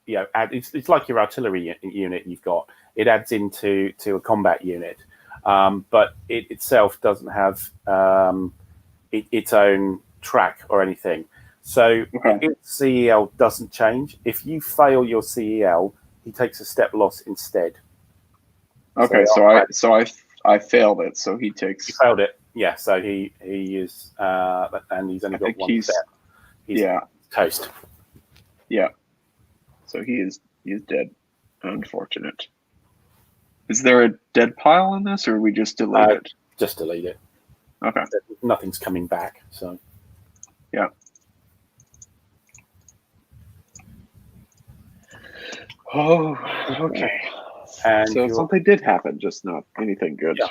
S1: it's like your artillery unit you've got. It adds into a combat unit, but it itself doesn't have its own track or anything. So its CEL doesn't change. If you fail your CEL, he takes a step loss instead.
S2: Okay, so I failed it, so he takes.
S1: You failed it, yeah. So he is, and he's only got one step. He's toast.
S2: Yeah. So he is dead. Unfortunate. Is there a dead pile in this, or we just delete it?
S1: Just delete it.
S2: Okay.
S1: Nothing's coming back. So.
S2: Yeah. Oh, okay.
S1: And
S2: so something did happen, just not anything good.
S1: Yeah.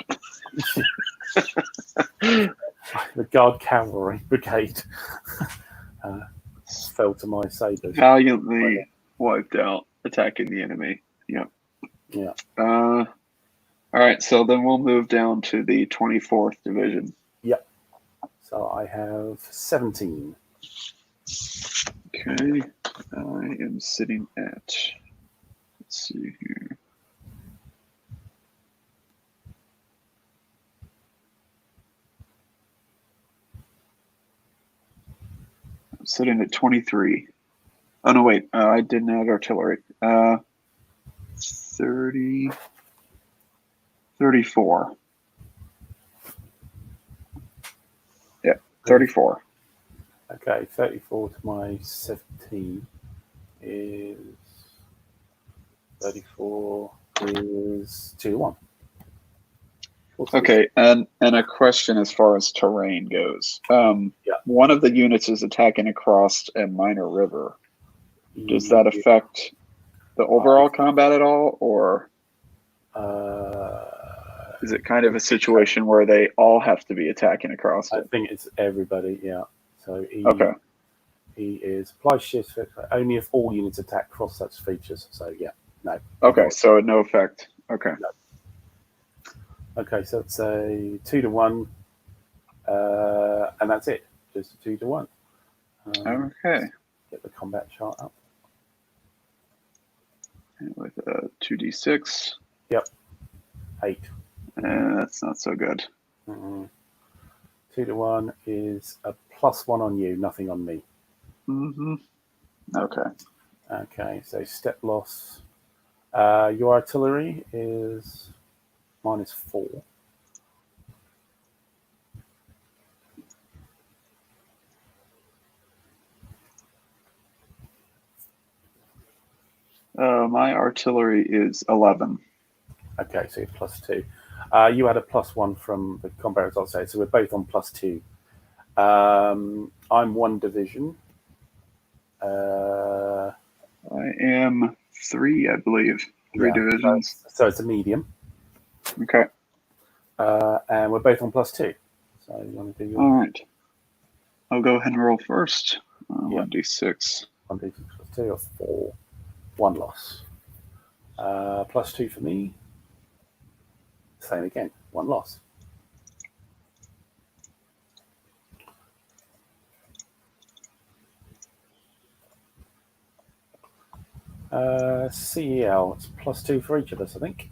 S1: The Guard Cavalry Brigade fell to my sabers.
S2: Valiantly wiped out, attacking the enemy. Yeah.
S1: Yeah.
S2: All right, so then we'll move down to the 24th Division.
S1: Yep. So I have 17.
S2: Okay. I am sitting at, let's see here. I'm sitting at 23. Oh, no, wait. I didn't add artillery. 30. 34. Yeah, 34.
S1: Okay, 34 to my 17 is 34 is 2-1.
S2: Okay, and a question as far as terrain goes. One of the units is attacking across a minor river. Does that affect the overall combat at all, or is it kind of a situation where they all have to be attacking across it?
S1: I think it's everybody, yeah. So he is apply shifts only if all units attack cross such features. So yeah, no.
S2: Okay, so no effect. Okay.
S1: No. Okay, so it's a 2-1, and that's it. Just a 2-1.
S2: Okay.
S1: Get the combat chart up.
S2: And with a 2d6.
S1: Yep. 8.
S2: That's not so good.
S1: 2-1 is a +1 on you, nothing on me.
S2: Okay.
S1: Okay, so step loss. Your artillery is -4.
S2: My artillery is 11.
S1: Okay, so you're +2. You had a +1 from the combat results, so we're both on +2. I'm 1 division.
S2: I am 3, I believe. Three divisions.
S1: So it's a medium.
S2: Okay.
S1: And we're both on +2. So you want to do your...
S2: All right. I'll go ahead and roll first. 1d6.
S1: 1d6 +2 or 4. 1 loss. +2 for me. Same again. 1 loss. CEL, it's +2 for each of us, I think.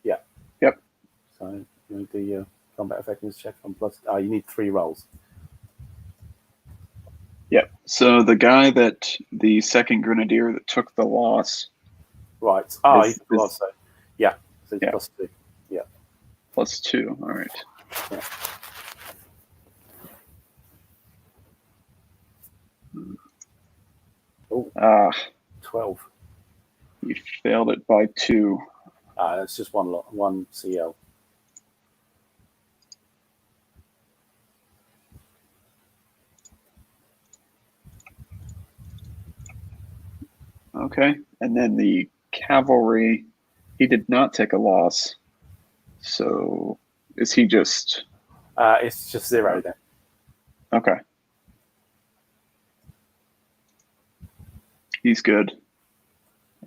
S1: Yeah.
S2: Yep.
S1: So you do your combat effectiveness check on plus. You need 3 rolls.
S2: Yep. So the second grenadier that took the loss.
S1: Right. He took the loss. So yeah. So it's +2. Yeah.
S2: +2. All right.
S1: Yeah. Oh. 12.
S2: You failed it by 2.
S1: That's just one CL.
S2: Okay. And then the cavalry, he did not take a loss. So is he just...
S1: It's just 0 then.
S2: Okay. He's good.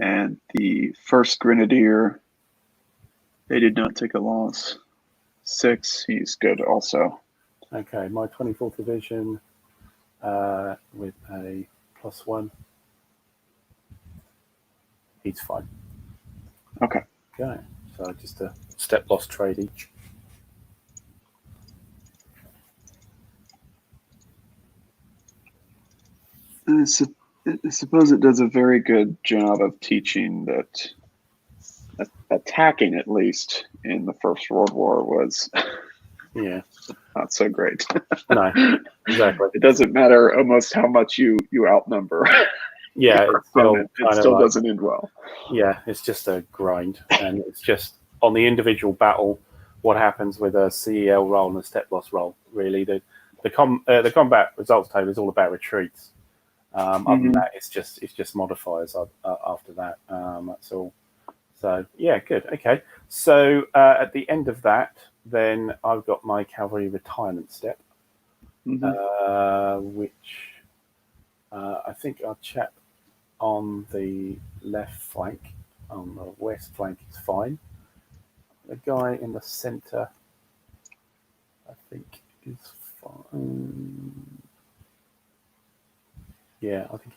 S2: And the first grenadier, they did not take a loss. 6, he's good also.
S1: Okay, my 24th division with a +1. He's fine.
S2: Okay.
S1: Okay, so just a step loss trade each.
S2: I suppose it does a very good job of teaching that attacking, at least in the First World War, was not so great.
S1: No, exactly.
S2: It doesn't matter almost how much you outnumber.
S1: Yeah,
S2: it still doesn't end well.
S1: Yeah, it's just a grind, and it's just on the individual battle what happens with a CEL roll and a step loss roll. Really, the combat results table is all about retreats. Other than that, it's just modifiers after that. That's all. So yeah, good. Okay. So at the end of that, then I've got my cavalry retirement step, which I think our chap on the left flank, on the west flank, is fine. The guy in the centre, I think, is fine. Yeah, I think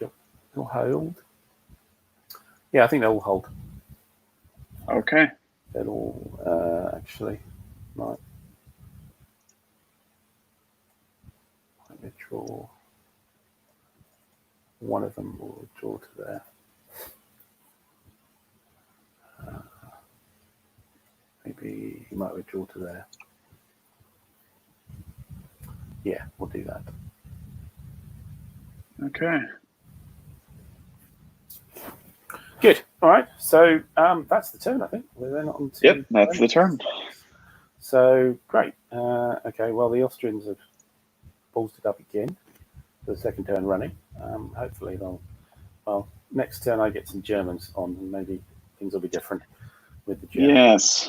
S1: he'll hold. Yeah, I think they'll hold.
S2: Okay.
S1: They'll all actually might withdraw. One of them will withdraw to there. Maybe he might withdraw to there. Yeah, we'll do that.
S2: Okay.
S1: Good. All right. So that's the turn, I think. We're then on to...
S2: Yep, that's the turn.
S1: So, great. Okay, well, the Austrians have bolstered up again for the second turn running. Hopefully they'll... Well, next turn I get some Germans on, and maybe things will be different with the Germans.
S2: Yes.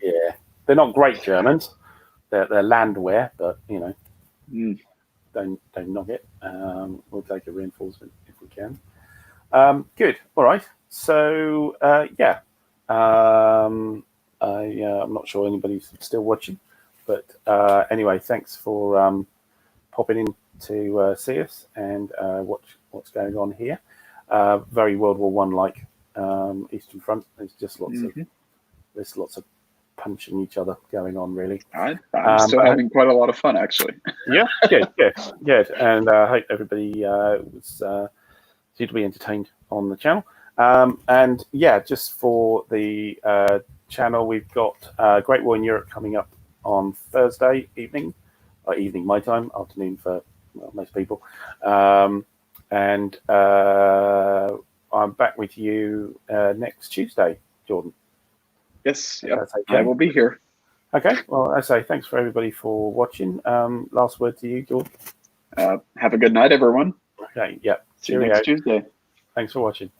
S1: Yeah. They're not great Germans. They're landwehr, but, you know, don't knock it. We'll take a reinforcement if we can. Good. All right. So, yeah. I'm not sure anybody's still watching, but anyway, thanks for popping in to see us and watch what's going on here. Very World War I like Eastern Front. There's just lots of punching each other going on, really.
S2: I'm still having quite a lot of fun, actually.
S1: Yeah, good. And I hope everybody was suitably entertained on the channel. And yeah, just for the channel, we've got Great War in Europe coming up on Thursday evening, or evening my time, afternoon for most people. And I'm back with you next Tuesday, Jordan.
S2: Yes, yep. I will be here.
S1: Okay, well, I say thanks for everybody for watching. Last word to you, Jordan.
S2: Have a good night, everyone.
S1: Okay, yeah.
S2: See you next Tuesday.
S1: Thanks for watching.